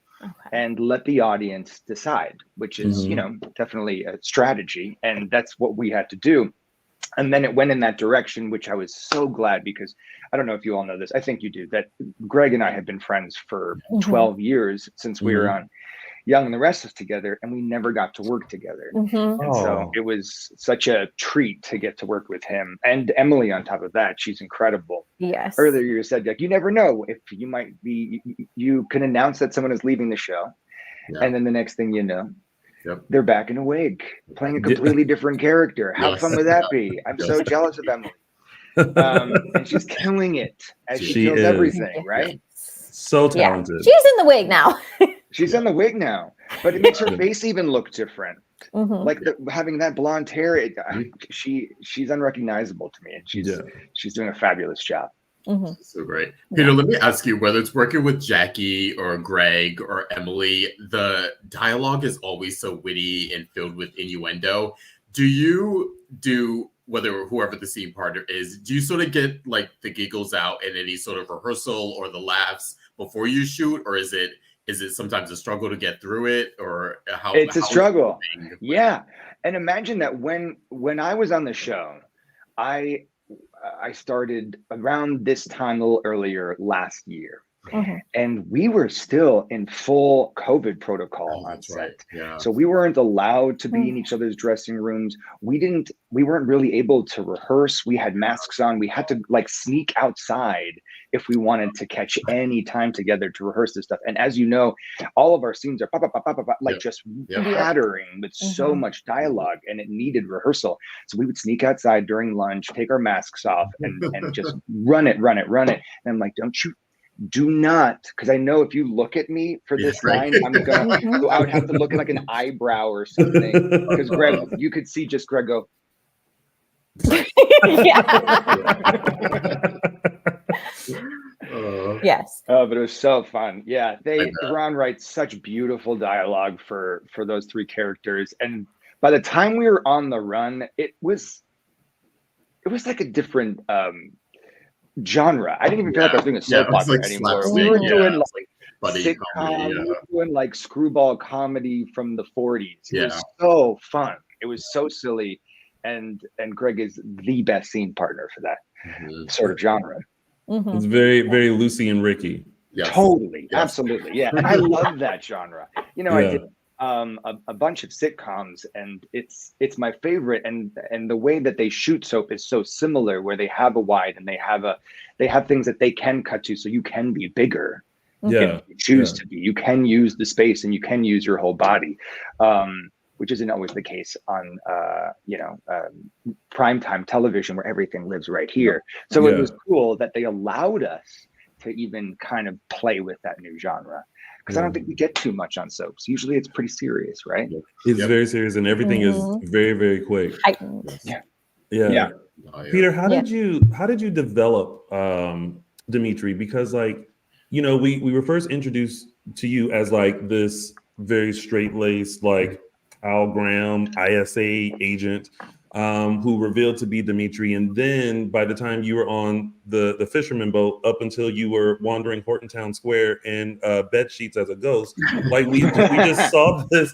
and let the audience decide, which is, you know, definitely a strategy. And that's what we had to do. And then it went in that direction, which I was so glad, because I don't know if you all know this. I think you do, that Greg and I have been friends for 12 years since we were on Young and the Restless together, and we never got to work together. And so it was such a treat to get to work with him and Emily on top of that. She's incredible. Yes. Earlier you said, like, you never know if you might be, you can announce that someone is leaving the show. And then the next thing you know, they're back in a wig, playing a completely different character. How fun would that be? I'm so jealous of Emily. And she's killing it as she kills everything, right? So talented. She's in the wig now. She's in the wig now, but it makes her face even look different. Like having that blonde hair, she's unrecognizable to me, and she's doing a fabulous job. So great. Peter, let me ask you, whether it's working with Jackie or Greg or Emily, the dialogue is always so witty and filled with innuendo. Do you whether whoever the scene partner is, do you sort of get like the giggles out in any sort of rehearsal or the laughs before you shoot, or is it sometimes a struggle to get through it, or how? It's a struggle. Yeah. And imagine that when I was on the show, I started around this time, a little earlier last year. And we were still in full COVID protocol on set. Right. Yeah. So we weren't allowed to be in each other's dressing rooms. We weren't really able to rehearse. We had masks on. We had to like sneak outside if we wanted to catch any time together to rehearse this stuff. And as you know, all of our scenes are like just pattering with so much dialogue, and it needed rehearsal. So we would sneak outside during lunch, take our masks off, and just run it. And I'm like, do not, because I know if you look at me for this line, I'm gonna. So I would have to look at like an eyebrow or something, because Greg, you could see just Greg go. Yes. Oh, but it was so fun. Yeah, Ron writes such beautiful dialogue for those three characters, and by the time we were on the run, it was like a different genre. I didn't even feel like I was doing a soap opera anymore. We were doing like sitcom, we were doing like screwball comedy from the 40s. It was so fun. It was so silly, and Greg is the best scene partner for that sort of genre. It's very, very Lucy and Ricky. Totally, absolutely, yeah. And I love that genre. You know, I did a bunch of sitcoms, and it's my favorite. And the way that they shoot soap is so similar, where they have a wide and they have things that they can cut to, so you can be bigger. If you choose to be. You can use the space, and you can use your whole body, which isn't always the case on primetime television, where everything lives right here. So it was cool that they allowed us to even kind of play with that new genre, because I don't think we get too much on soaps. Usually it's pretty serious, right? It's very serious, and everything is very, very quick. Peter, how did you develop Dimitri? Because we were first introduced to you as like this very straight-laced, like Al Graham ISA agent who revealed to be Dimitri. And then by the time you were on the fisherman boat, up until you were wandering Horton Town Square in bed sheets as a ghost, like we just saw this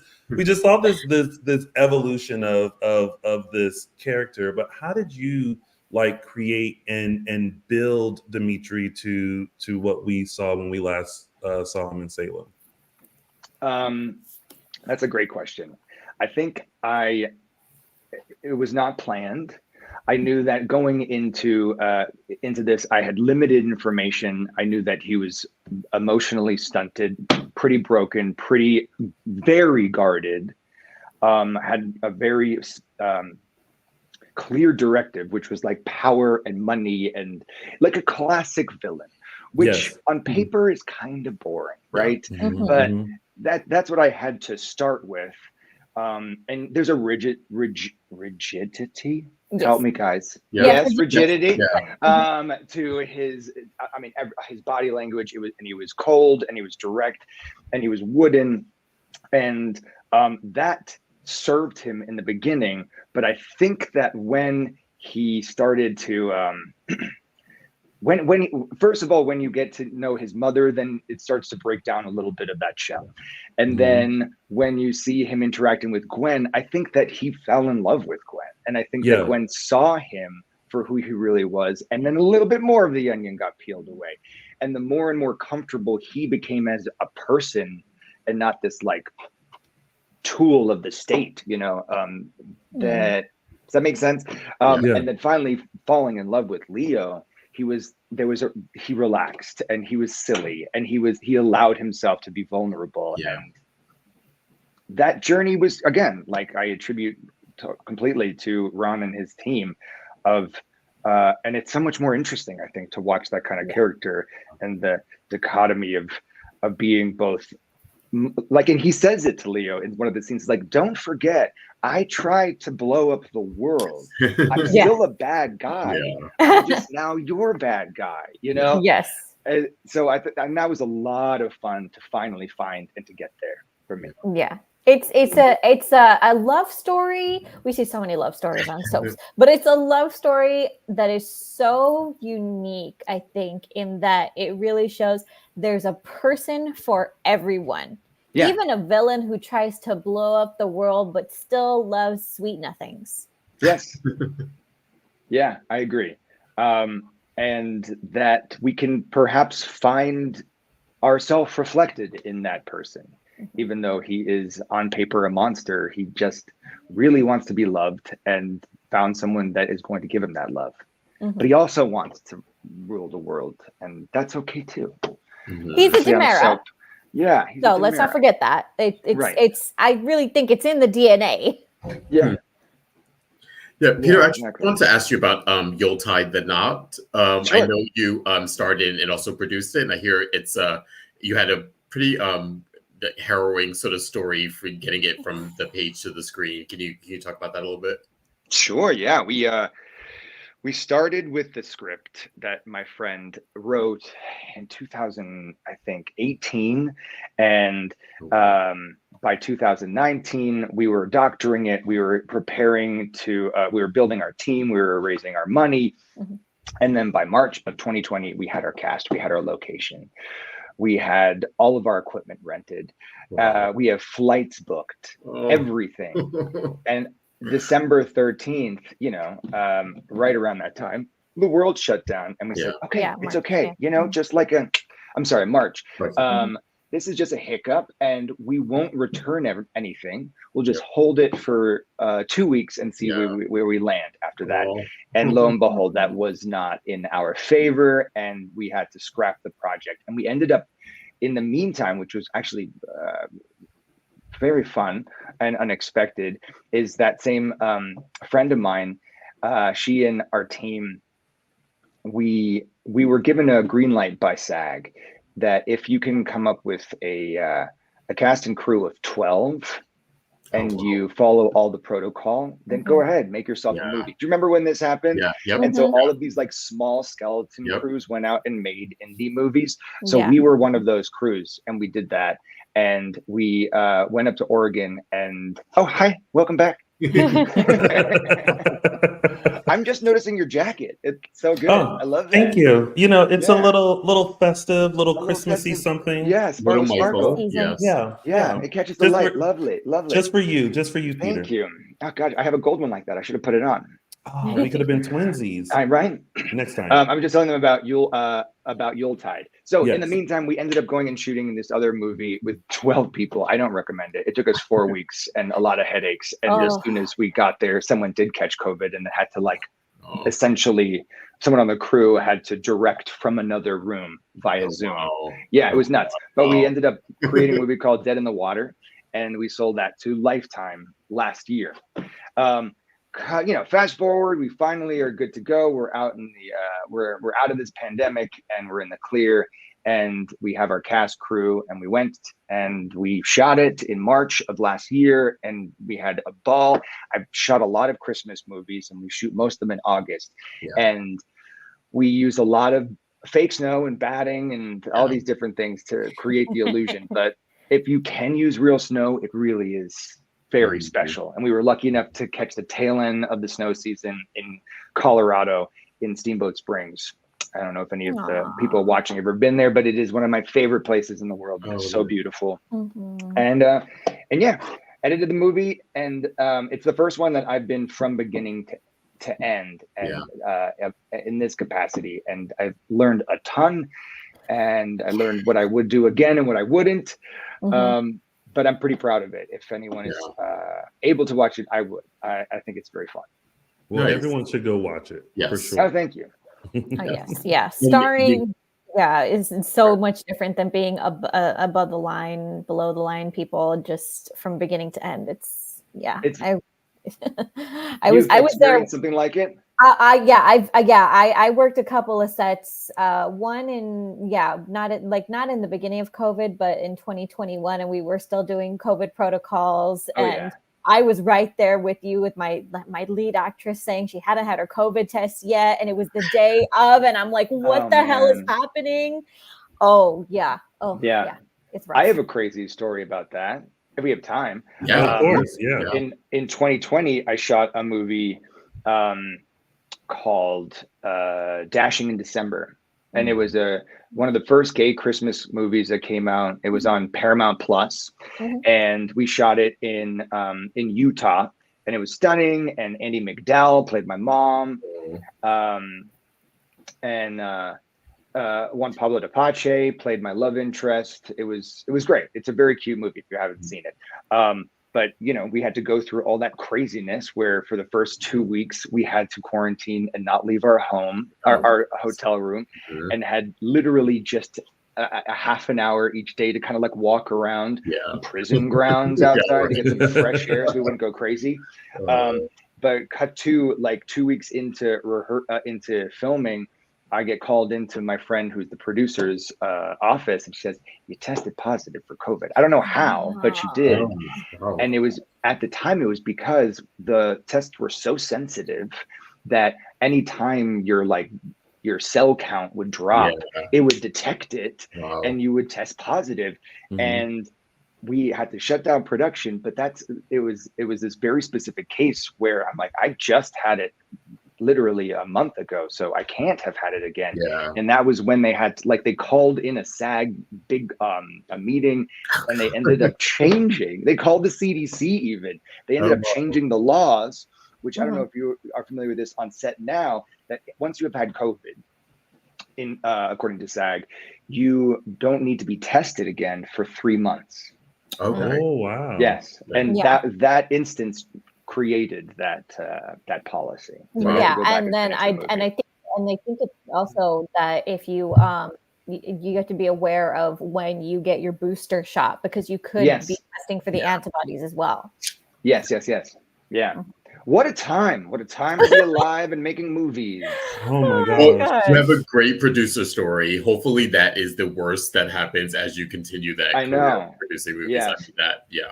evolution of this character. But how did you like create and build Dimitri to what we saw when we last saw him in Salem? That's a great question. I think it was not planned. I knew that going into this, I had limited information. I knew that he was emotionally stunted, pretty broken, very guarded, had a very clear directive, which was like power and money, and like a classic villain. which on paper is kind of boring, right? But that's what I had to start with. And there's a rigidity. Help me, guys. Yes, rigidity. To his, I mean, his body language. He was cold, and he was direct, and he was wooden, and that served him in the beginning. But I think that when he started to, first of all, when you get to know his mother, then it starts to break down a little bit of that shell. And then when you see him interacting with Gwen, I think that he fell in love with Gwen. And I think that Gwen saw him for who he really was. And then a little bit more of the onion got peeled away. And the more and more comfortable he became as a person and not this like tool of the state, you know, does that make sense? And then finally falling in love with Leo, he relaxed and he was silly and he allowed himself to be vulnerable. And that journey was, again, like I attribute completely to Ron and his team and it's so much more interesting, I think, to watch that kind of character and the dichotomy of being both like, and he says it to Leo in one of the scenes, like, don't forget, I tried to blow up the world. I'm still a bad guy. Just now you're a bad guy, you know? Yes. So and that was a lot of fun to finally find and to get there for me. Yeah. It's a love story. We see so many love stories on soaps, but it's a love story that is so unique, I think, in that it really shows there's a person for everyone. Yeah. Even a villain who tries to blow up the world but still loves sweet nothings. Yes. Yeah, I agree. And that we can perhaps find ourselves reflected in that person. Even though he is on paper a monster, he just really wants to be loved and found someone that is going to give him that love. But he also wants to rule the world, and that's okay too. He's a Demera. Yeah. So let's not forget that. It's. I really think it's in the DNA. Yeah. Yeah, Peter, I just want to ask you about Yuletide the Knot. Sure. I know you starred and also produced it, and I hear it's you had a pretty harrowing sort of story for getting it from the page to the screen. Can you talk about that a little bit? Sure. Yeah, we started with the script that my friend wrote in 2018, and by 2019 we were doctoring it. We were preparing to. We were building our team. We were raising our money, and then by March of 2020 we had our cast. We had our location. We had all of our equipment rented. We have flights booked, everything. And December 13th, you know, right around that time, the world shut down. And we said, okay, it's okay. You know, just like March. This is just a hiccup and we won't return anything. We'll just hold it for 2 weeks and see where we land after that. And lo and behold, that was not in our favor. And we had to scrap the project. And we ended up in the meantime, which was actually very fun and unexpected, is that same friend of mine, she and our team, we were given a green light by SAG that if you can come up with a cast and crew of 12 and you follow all the protocol, then go ahead, make yourself a movie. Do you remember when this happened? And so all of these like small skeleton crews went out and made indie movies. So we were one of those crews and we did that. And we went up to Oregon and, oh, hi, welcome back. I'm just noticing your jacket. It's so good. I love it. Thank you. You know, it's a little festive, little Christmassy something. Yes, sparkle. Yes. Yeah. It catches the light. Lovely. Just for you, Peter. Thank you. Oh God, I have a gold one like that. I should have put it on. Oh, we could have been twinsies. Right? Next time. I'm just telling them about Yuletide. So in the meantime, we ended up going and shooting this other movie with 12 people. I don't recommend it. It took us 4 weeks and a lot of headaches. And as soon as we got there, someone did catch COVID and had to essentially someone on the crew had to direct from another room via Zoom. Yeah, it was nuts. But we ended up creating a movie called Dead in the Water. And we sold that to Lifetime last year. fast forward, we finally are good to go. We're out in the we're out of this pandemic and we're in the clear, and we have our cast crew, and we went and we shot it in March of last year, and we had a ball. I've shot a lot of Christmas movies, and we shoot most of them in August, and we use a lot of fake snow and batting and all these different things to create the illusion. But if you can use real snow, it really is very special. And we were lucky enough to catch the tail end of the snow season in Colorado in Steamboat Springs. I don't know if any of the people watching have ever been there, but it is one of my favorite places in the world. It's so beautiful. And yeah, edited the movie, and it's the first one that I've been from beginning to end, and in this capacity. And I've learned a ton, and I learned what I would do again and what I wouldn't. But I'm pretty proud of it. If anyone is able to watch it, I would. I think it's very fun. Well, everyone should go watch it. For sure. Oh, thank you. Starring is so much different than being above the line, below the line people, just from beginning to end. I was there. Something like it. I worked a couple of sets. One in not in the beginning of COVID, but in 2021, and we were still doing COVID protocols. I was right there with you, with my lead actress saying she hadn't had her COVID test yet, and it was the day of, and I'm like, what the hell is happening? It's rough. I have a crazy story about that, if we have time. Of course. In 2020, I shot a movie called Dashing in December, and it was one of the first gay Christmas movies that came out. It was on Paramount Plus, and we shot it in Utah, and it was stunning. And Andy McDowell played my mom, and Juan Pablo de Pache played my love interest. It was great. It's a very cute movie if you haven't seen it. But we had to go through all that craziness where for the first 2 weeks we had to quarantine and not leave our home, our hotel room, and had literally just a half an hour each day to kind of like walk around prison grounds outside to get some fresh air so we wouldn't go crazy. But cut to like 2 weeks into filming, I get called into my friend who's the producer's office, and she says, "You tested positive for COVID." I don't know how, but she did. And it was, at the time, it was because the tests were so sensitive that anytime your cell count would drop, it would detect it, and you would test positive. And we had to shut down production. But it was this very specific case where I'm like, I just had it literally a month ago, so I can't have had it again. And that was when they had they called in a SAG big a meeting, and they ended up changing. They called the CDC even. They ended up changing the laws, which I don't know if you are familiar with this on set now, that once you have had COVID, according to SAG, you don't need to be tested again for 3 months. Okay. Oh wow. Yes, and that instance created that policy. And I think it's also that if you have to be aware of when you get your booster shot, because you could be testing for the antibodies as well. Yes. Yeah. What a time to be alive and making movies. Oh my god. Well, you have a great producer story. Hopefully that is the worst that happens as you continue that I career know. Producing movies. I mean,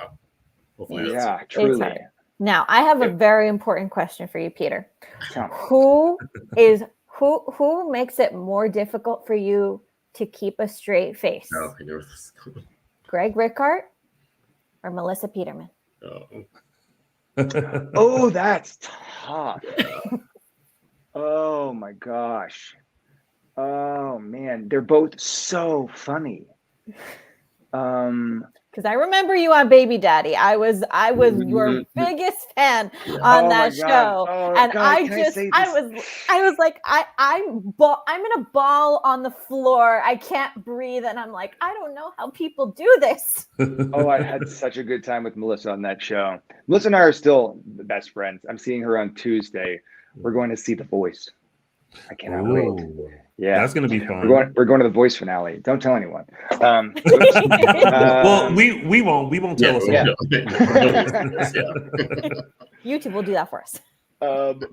hopefully that's truly. Now, I have a very important question for you, Peter. Who makes it more difficult for you to keep a straight face? Oh, I know this. Greg Rickhart or Melissa Peterman? Oh, that's tough. Oh my gosh. Oh man, they're both so funny. Because I remember you on Baby Daddy. I was your biggest fan on that show, and I was like, I'm in a ball on the floor. I can't breathe, and I'm like, I don't know how people do this. Oh, I had such a good time with Melissa on that show. Melissa and I are still the best friends. I'm seeing her on Tuesday. We're going to see The Voice. I cannot wait. Yeah, that's gonna be fun. We're going to The Voice finale. Don't tell anyone. Well, we won't tell us. YouTube will do that for us.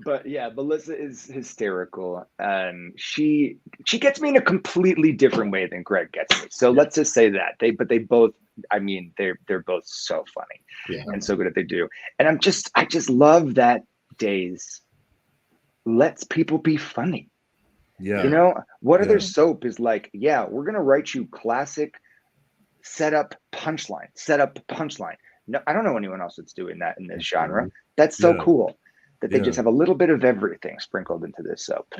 But yeah, Melissa is hysterical, and she gets me in a completely different way than Greg gets me. So let's just say that they both. I mean, they're both so funny and so good at what they do. And I just love that Days lets people be funny. Yeah, you know, what other soap is like? Yeah, we're gonna write you classic setup punchline. No, I don't know anyone else that's doing that in this genre. That's so cool. That they just have a little bit of everything sprinkled into this soap.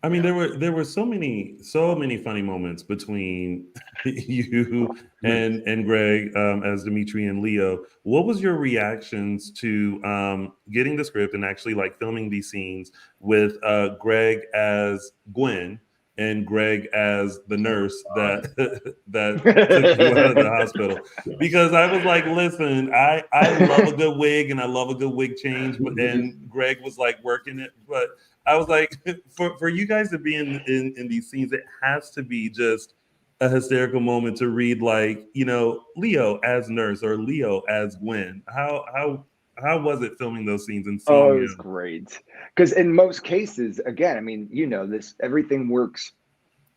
I mean, there were so many funny moments between you and Greg as Dimitri and Leo. What was your reactions to getting the script and actually like filming these scenes with Greg as Gwen and Greg as the nurse that took you out of the hospital? Because I was like, listen, I love a good wig and I love a good wig change, and Greg was like working it, but I was like, for you guys to be in these scenes, it has to be just a hysterical moment to read, like, you know, Leo as nurse or Leo as Gwen. How was it filming those scenes and seeing it was great. Because in most cases, again, I mean, you know, everything works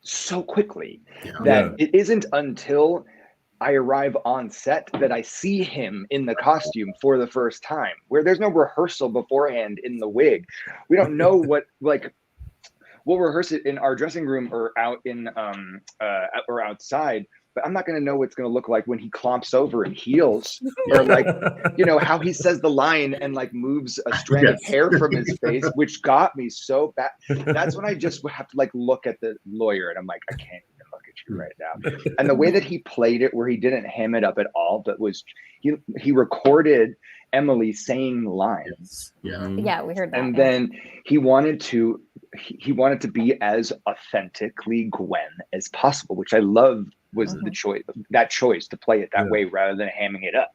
so quickly that it isn't until I arrive on set that I see him in the costume for the first time, where there's no rehearsal beforehand in the wig. We don't know we'll rehearse it in our dressing room or out in or outside, but I'm not going to know what it's going to look like when he clomps over and heals, or like, you know, how he says the line and like moves a strand of hair from his face, which got me so bad. That's when I just have to like look at the lawyer and I'm like, I can't even look at you right now. And the way that he played it, where he didn't ham it up at all, but was he recorded Emily saying lines. Yeah, we heard that. And then he wanted to be as authentically Gwen as possible, which I love was the choice to play it that way rather than hamming it up.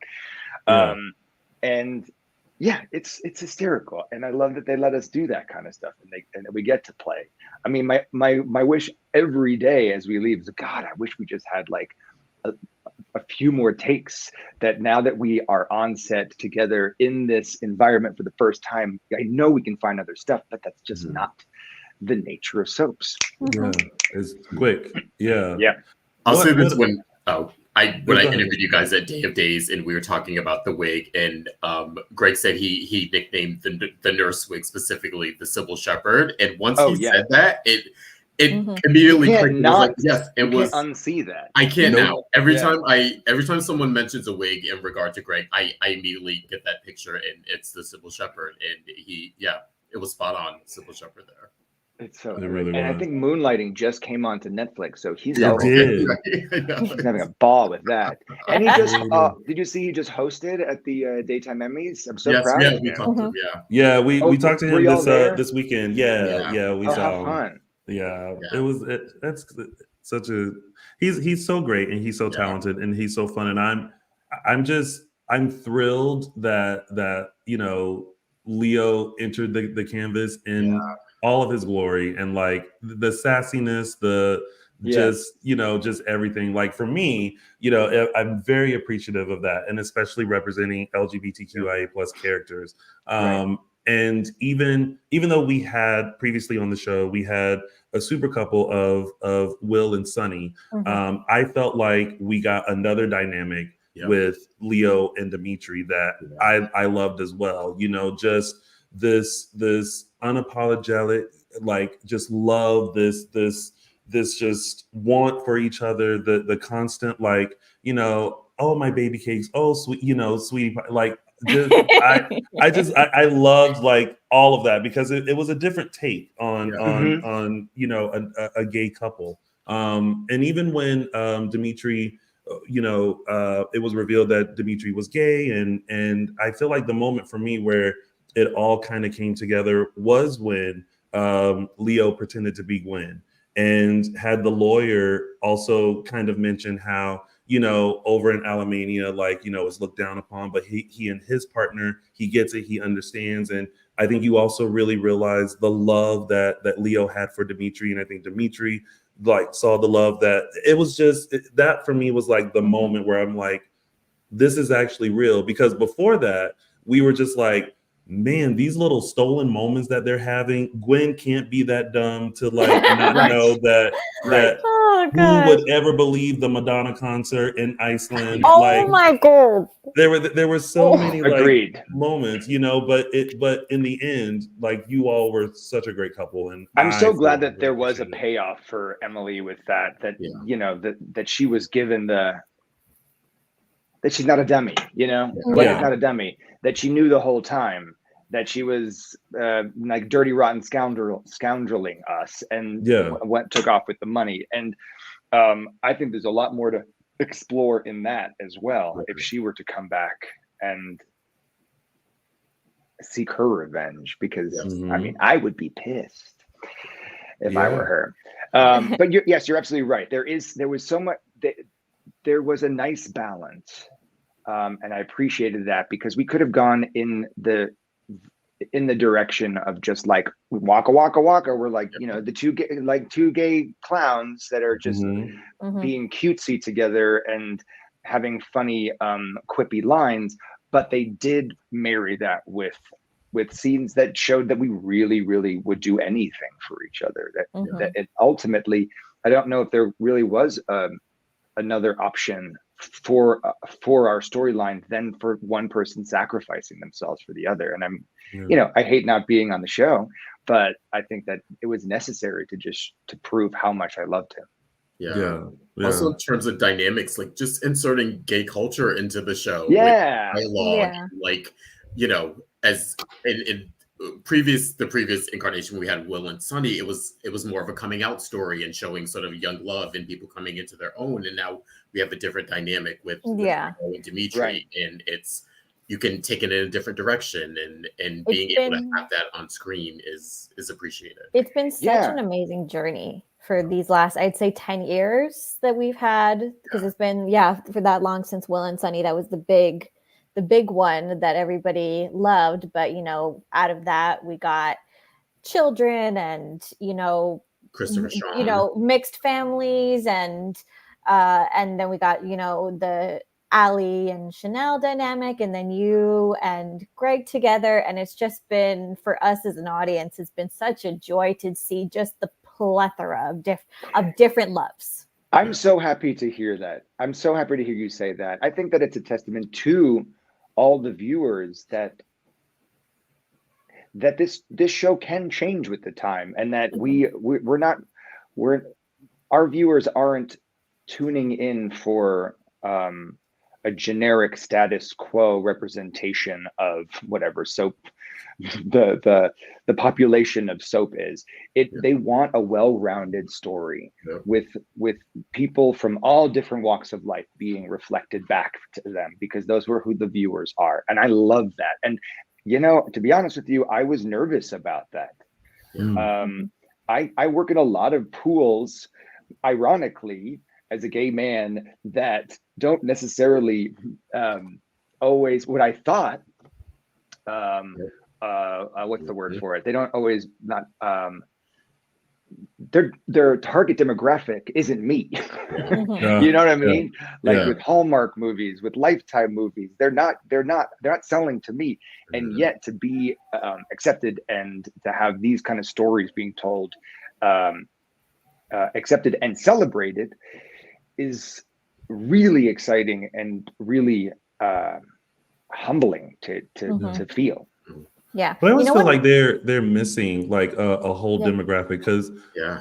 And yeah, it's hysterical, and I love that they let us do that kind of stuff, and we get to play. I mean, my wish every day as we leave is, God, I wish we just had like a few more takes. That now that we are on set together in this environment for the first time, I know we can find other stuff, but that's just not the nature of soaps. Yeah, it's quick. Yeah. I'll say this when I interviewed you guys at Day of Days and we were talking about the wig, and Greg said he nicknamed the nurse wig specifically the Sybil Shepherd, and once he said that, it immediately clicked. Like, yes, it was. Can't unsee that. I can't now. Every time someone mentions a wig in regard to Greg, I immediately get that picture, and it's the Sybil Shepherd, and it was spot on, Sybil Shepherd there. It's so really and I think Moonlighting just came onto Netflix, so he's having a ball with that. And he just did you see he just hosted at the Daytime Emmys? I'm so proud of him. We talked to him this weekend. We saw him. Fun. That's such a he's so great, and he's so talented, and he's so fun, and I'm thrilled that you know, Leo entered the canvas in all of his glory, and like the sassiness, just everything. Like for me, you know, I'm very appreciative of that, and especially representing LGBTQIA plus characters. And even though we had previously on the show, we had a super couple of Will and Sunny. I felt like we got another dynamic with Leo and Dimitri that I loved as well. You know, just this unapologetic, like, just love, this just want for each other, the constant, like, you know, oh, my baby cakes, oh, sweet, you know, sweetie pie, like, I loved like all of that, because it was a different take on you know, a gay couple. And even when Dimitri, you know, it was revealed that Dimitri was gay, and I feel like the moment for me where it all kind of came together was when Leo pretended to be Gwen, and had the lawyer also kind of mention how, you know, over in Alamania, like, you know, it's looked down upon, but he and his partner, he gets it, he understands. And I think you also really realize the love that Leo had for Dimitri. And I think Dimitri like saw the love that it was just, that for me was like the moment where I'm like, this is actually real. Because before that, we were just like, man, these little stolen moments that they're having, Gwen can't be that dumb to like not know that Oh, who gosh. would ever believe the Madonna concert in Iceland? Oh Like my God. there were so many like Agreed. moments, but in the end, like you all were such a great couple, and I'm so glad so that there was a appreciate it. payoff for Emily with that. Yeah. That she was given that she's not a dummy. Yeah. Not a dummy. That she knew the whole time that she was like dirty, rotten scoundreling us, and took off with the money. And I think there's a lot more to explore in that as well. If she were to come back and seek her revenge, because I mean, I would be pissed if I were her. But you're absolutely right. There was a nice balance, and I appreciated that, because we could have gone in the direction of just like waka waka waka. We're like, the two gay clowns that are just being cutesy together and having funny quippy lines, but they did marry that with scenes that showed that we really, really would do anything for each other. That it ultimately, I don't know if there really was another option for our storyline than for one person sacrificing themselves for the other. And I'm, I hate not being on the show, but I think that it was necessary to prove how much I loved him. Yeah. Also, in terms of dynamics, like just inserting gay culture into the show. Yeah. With dialogue, like, as in the previous incarnation we had Will and Sunny, it was more of a coming out story and showing sort of young love and people coming into their own. And now we have a different dynamic with Nicole and Dimitri, and you can take it in a different direction, and being able to have that on screen is appreciated. It's been such an amazing journey for these last, I'd say, 10 years that we've had, because it's been for that long since Will and Sunny. That was the big one that everybody loved. But out of that we got children and Christopher Sean, mixed families, and then we got the Allie and Chanel dynamic, and then you and Greg together. And it's just been, for us as an audience, it's been such a joy to see just the plethora of different loves. I'm so happy to hear that. I'm so happy to hear you say that. I think that it's a testament to all the viewers that this show can change with the time, and that our viewers aren't tuning in for a generic status quo representation of whatever soap the population of soap is. They want a well-rounded story with people from all different walks of life being reflected back to them, because those were who the viewers are. And I love that. And to be honest with you, I was nervous about that. I work in a lot of pools, ironically, as a gay man, that don't necessarily always what I thought. What's the word for it? They don't always their target demographic isn't me. You know what I mean? With Hallmark movies, with Lifetime movies, they're not selling to me. And yet to be accepted and to have these kind of stories being told, accepted and celebrated, is really exciting and really humbling to feel. Yeah, but I always feel like they're missing like a whole demographic, because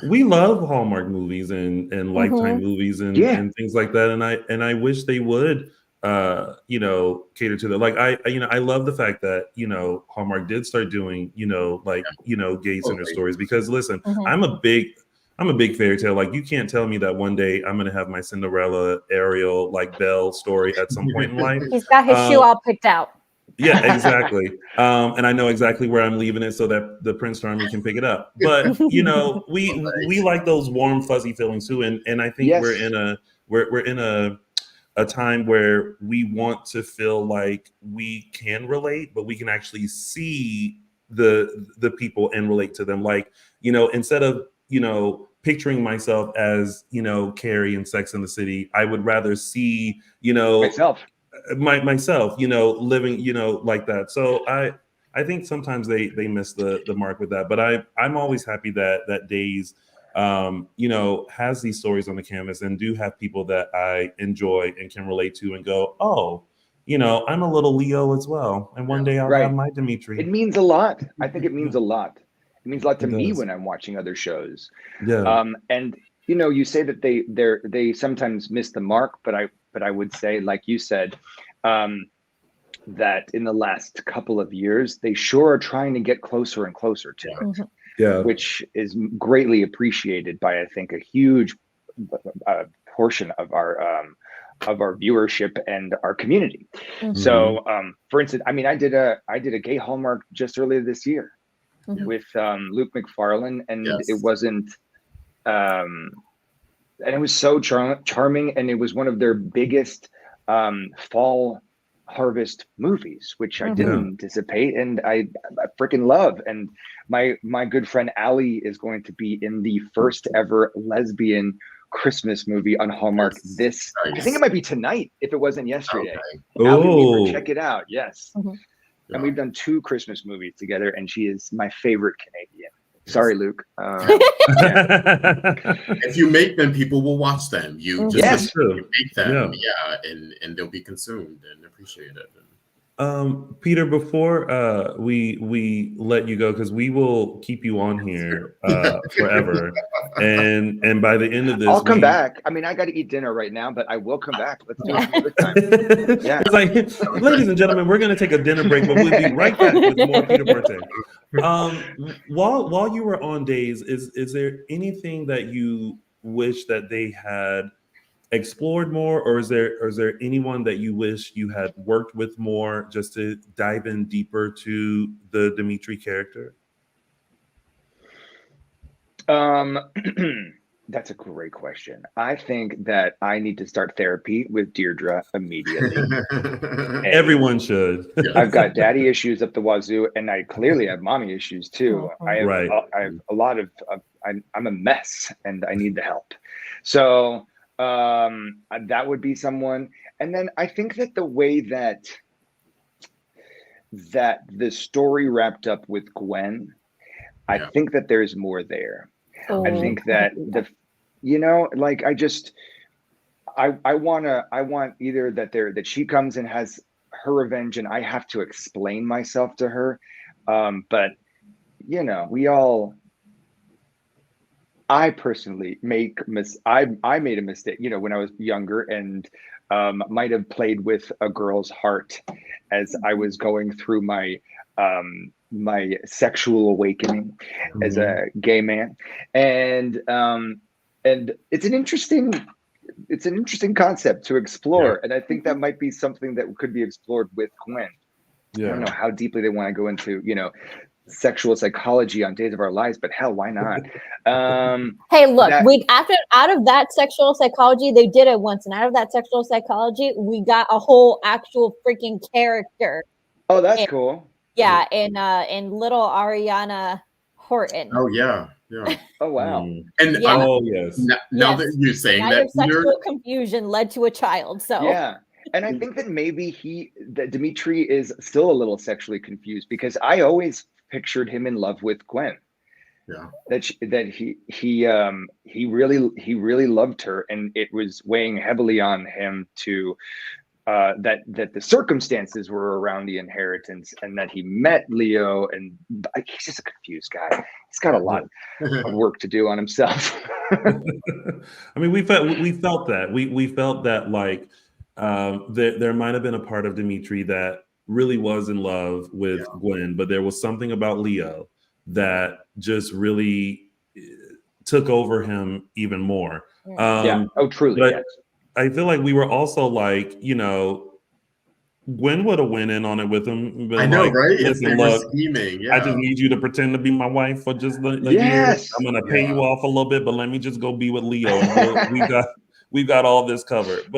we love Hallmark movies and Lifetime movies and things like that, and I wish they would cater to that. Like I love the fact that Hallmark did start doing gay center stories, because listen, I'm a big fairy tale. Like, you can't tell me that one day I'm gonna have my Cinderella, Ariel, like Belle story at some point in life. He's got his shoe all picked out. Yeah, exactly. And I know exactly where I'm leaving it so that the Prince Charming can pick it up. But we like those warm, fuzzy feelings too. And I think we're in a time where we want to feel like we can relate, but we can actually see the people and relate to them. Like, instead of picturing myself as Carrie in Sex and the City, I would rather see myself living like that. So I think sometimes they miss the mark with that. But I'm always happy that Days, has these stories on the canvas and do have people that I enjoy and can relate to and go, oh, I'm a little Leo as well. And one day I'll have my Dimitri. It means a lot. I think it means a lot. It means a lot to me when I'm watching other shows. Yeah. And you say that they sometimes miss the mark, but I would say, like you said, that in the last couple of years, they sure are trying to get closer and closer to it. Yeah. Which is greatly appreciated by, I think, a huge portion of our viewership and our community. So, for instance, I mean, I did a gay Hallmark just earlier this year with Luke McFarlane, and it wasn't, and it was so charming, and it was one of their biggest fall harvest movies, which I didn't anticipate, and I freaking love. And my good friend Allie is going to be in the first ever lesbian Christmas movie on Hallmark. I think it might be tonight if it wasn't yesterday. Allie, check it out. Yes. And we've done 2 Christmas movies together, and she is my favorite Canadian. Sorry, Luke. If you make them, people will watch them. You just you make them, and they'll be consumed and appreciated. Peter, before we let you go, because we will keep you on here forever, and by the end of this, I'll come back. I mean, I got to eat dinner right now, but I will come back. Let's do it another time. Yeah. It's like, ladies and gentlemen, we're going to take a dinner break, but we'll be right back with more Peter Porte. While you were on Days, is there anything that you wish that they had explored more, or is there anyone that you wish you had worked with more, just to dive in deeper to the Dimitri character? That's a great question. I think that I need to start therapy with Deirdre immediately. Everyone should. I've got daddy issues up the wazoo, and I clearly have mommy issues too. I have a lot of I'm a mess, and I need the help. So that would be someone. And then I think that the way that the story wrapped up with Gwen, I think that there's more there. I think that I want either that she comes and has her revenge and I have to explain myself to her. But I personally I made a mistake, when I was younger, and might have played with a girl's heart as I was going through my sexual awakening as a gay man. And it's an interesting concept to explore. And I think that might be something that could be explored with Gwen. I don't know how deeply they want to go into, sexual psychology on Days of Our Lives, but hell, why not? Hey, look, out of that sexual psychology, they did it once, and out of that sexual psychology, we got a whole actual freaking character. Oh, that's cool. Yeah, in little Ariana Horton. Oh yeah. Oh wow. And yes. Now that you're saying that, sexual confusion led to a child. So yeah. And I think that maybe that Dimitri is still a little sexually confused, because I always pictured him in love with Gwen. Yeah. That he really loved her, and it was weighing heavily on him to that the circumstances were around the inheritance, and that he met Leo, and he's just a confused guy. He's got a lot of work to do on himself. I mean, we felt that we felt that like there might have been a part of Dimitri that really was in love with Gwen, but there was something about Leo that just really took over him even more. Truly. But I feel like we were also like, Gwen would have went in on it with him. I know, like, right? Listen, look, I just need you to pretend to be my wife for just a year. I'm gonna pay you off a little bit, but let me just go be with Leo. And we've got all this covered.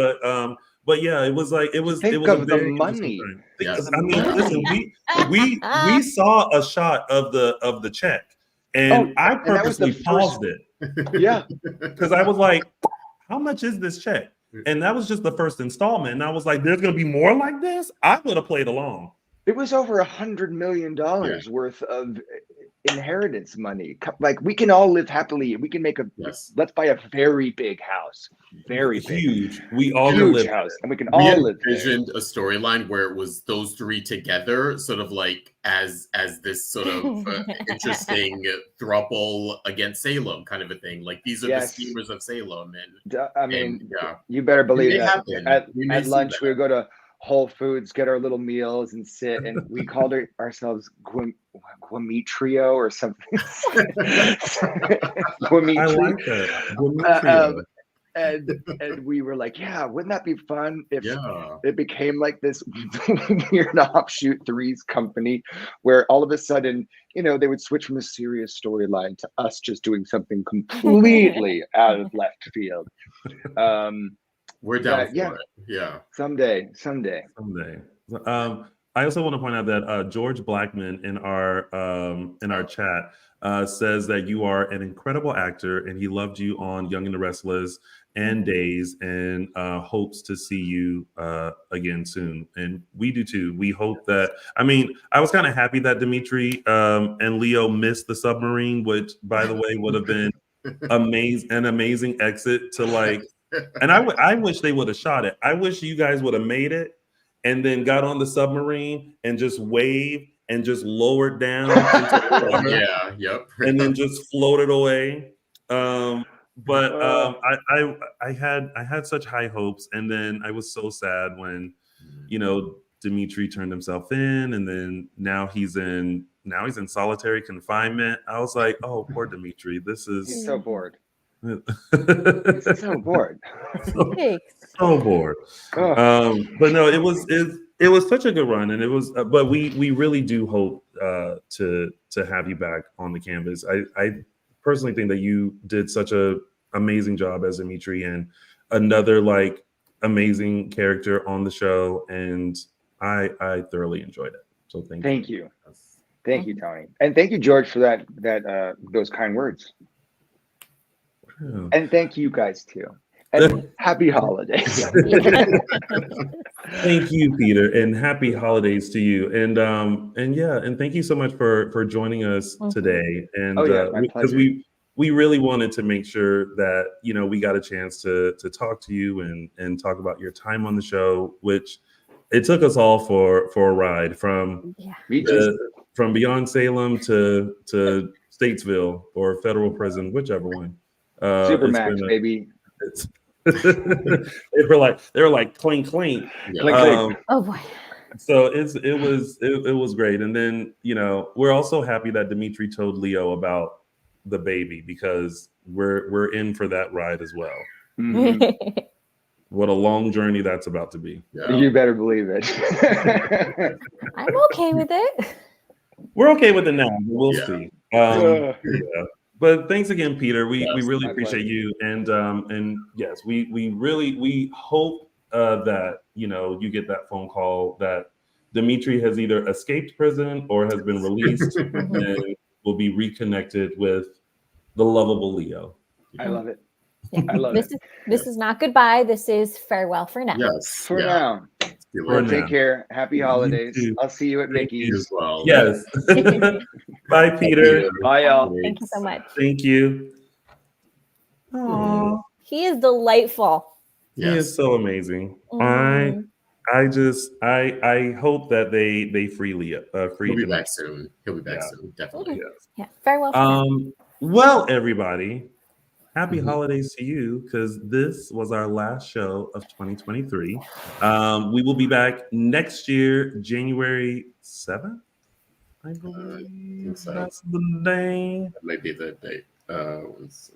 But yeah, it was like it was of the money. Yes. I mean, listen, we saw a shot of the check, and I purposely paused it. Yeah, because I was like, how much is this check? And that was just the first installment. And I was like, there's gonna be more like this. I would have played along. It was over $100 million worth of inheritance money. Like, we can all live happily. We can make let's buy a very big house. Very huge. big. We all huge live house. And we can We all live there. envisioned a storyline where it was those three together, sort of like as this sort of interesting throuple against Salem kind of a thing. Like, these are the schemers of Salem. And I mean, you better believe that. At lunch, we would go to Whole Foods, get our little meals and sit, and we called ourselves Guamitrio or something. Guamitrio. I like that. Guamitrio. And we were like, yeah, wouldn't that be fun if it became like this weird offshoot Threes company where all of a sudden, they would switch from a serious storyline to us just doing something completely out of left field. We're down for it. Yeah. Someday. I also want to point out that George Blackman in our chat says that you are an incredible actor and he loved you on Young and the Restless and Days and hopes to see you again soon. And we do too. We hope that, I was kind of happy that Dimitri and Leo missed the submarine, which, by the way, would have been an amazing exit to like. And I wish they would have shot it. I wish you guys would have made it and then got on the submarine and just waved and just lowered down into the water. And then just floated away. But I had such high hopes, and then I was so sad when Dimitri turned himself in, and then now he's in solitary confinement. I was like, oh, poor Dimitri. He's so bored. He's so bored. So bored. But no, it was such a good run, and it was. But we really do hope to have you back on the canvas. I personally think that you did such a amazing job as Dimitri, and another like amazing character on the show, and I thoroughly enjoyed it. So thank you. Thank you, Tony, and thank you, George, for that those kind words. Yeah. And thank you guys too. And happy holidays. Thank you, Peter, and happy holidays to you. And thank you so much for joining us today. And because we really wanted to make sure that we got a chance to talk to you and talk about your time on the show, which it took us all for a ride from Beyond Salem to Statesville or federal prison, whichever one. Supermax, baby. they were like clink clink. Oh boy. So it was great. And then we're also happy that Dimitri told Leo about the baby, because we're in for that ride as well. Mm-hmm. What a long journey that's about to be. You better believe it. I'm okay with it. We're okay with it now. We'll see. But thanks again, Peter. We really appreciate you, and yes, we hope that you get that phone call that Dimitri has either escaped prison or has been released and will be reconnected with the lovable Leo. I love it. I love it. This is not goodbye. This is farewell for now. Yes, for now. Take care. Happy holidays. I'll see you at Mickey's as well. Yes. Bye, Peter. Bye, y'all. Thank you so much. Thank you. Aww. He is delightful. He is so amazing. I hope that they free Leo. He'll be back soon. He'll be back soon. Definitely. Yeah. Farewell. Well, everybody. Happy holidays to you, because this was our last show of 2023. We will be back next year, January 7th. I believe that's the day. That might be the date.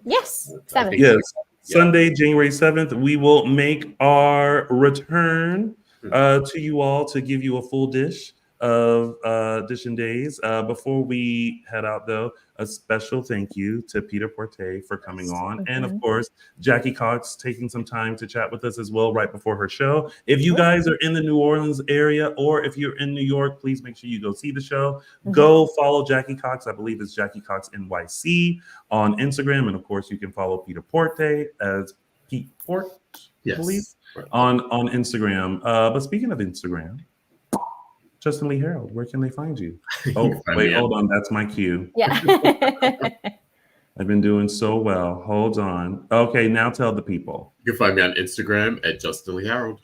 Yes, 7th. Yes, Sunday, January 7th. We will make our return to you all to give you a full dish of Dishin Days. Before we head out, though, a special thank you to Peter Porte for coming on, and of course Jackie Cox taking some time to chat with us as well right before her show. If you guys are in the New Orleans area, or if you're in New York, please make sure you go see the show. Go follow Jackie Cox. I believe it's Jackie Cox NYC on Instagram, and of course you can follow Peter Porte as Pete Port, I believe, on Instagram. But speaking of Instagram, Justin Lee Hareld, where can they find you? Oh, wait, hold on. That's my cue. Yeah. I've been doing so well. Hold on. Okay, now tell the people. You can find me on Instagram at Justin Lee Hareld.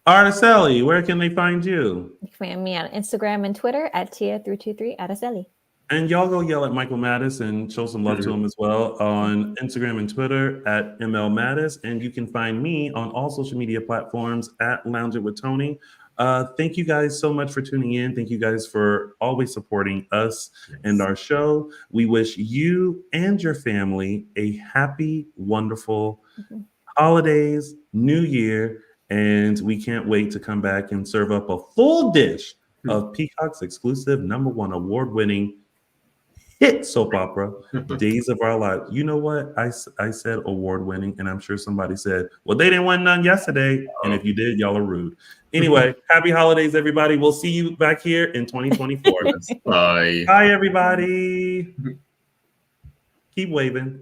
Araceli, where can they find you? You can find me on Instagram and Twitter at Tia323 Araceli. And y'all go yell at Michael Mattis and show some love to him as well on Instagram and Twitter at ML Mattis. And you can find me on all social media platforms at Lounge It with Tony. Thank you guys so much for tuning in. Thank you guys for always supporting us and our show. We wish you and your family a happy, wonderful holidays, New Year, and we can't wait to come back and serve up a full dish of Peacock's exclusive #1 award-winning hit soap opera, Days of Our Lives. You know what? I said award-winning, and I'm sure somebody said, well, they didn't win none yesterday. And if you did, y'all are rude. Anyway, happy holidays, everybody. We'll see you back here in 2024. Bye. Bye, everybody. Keep waving.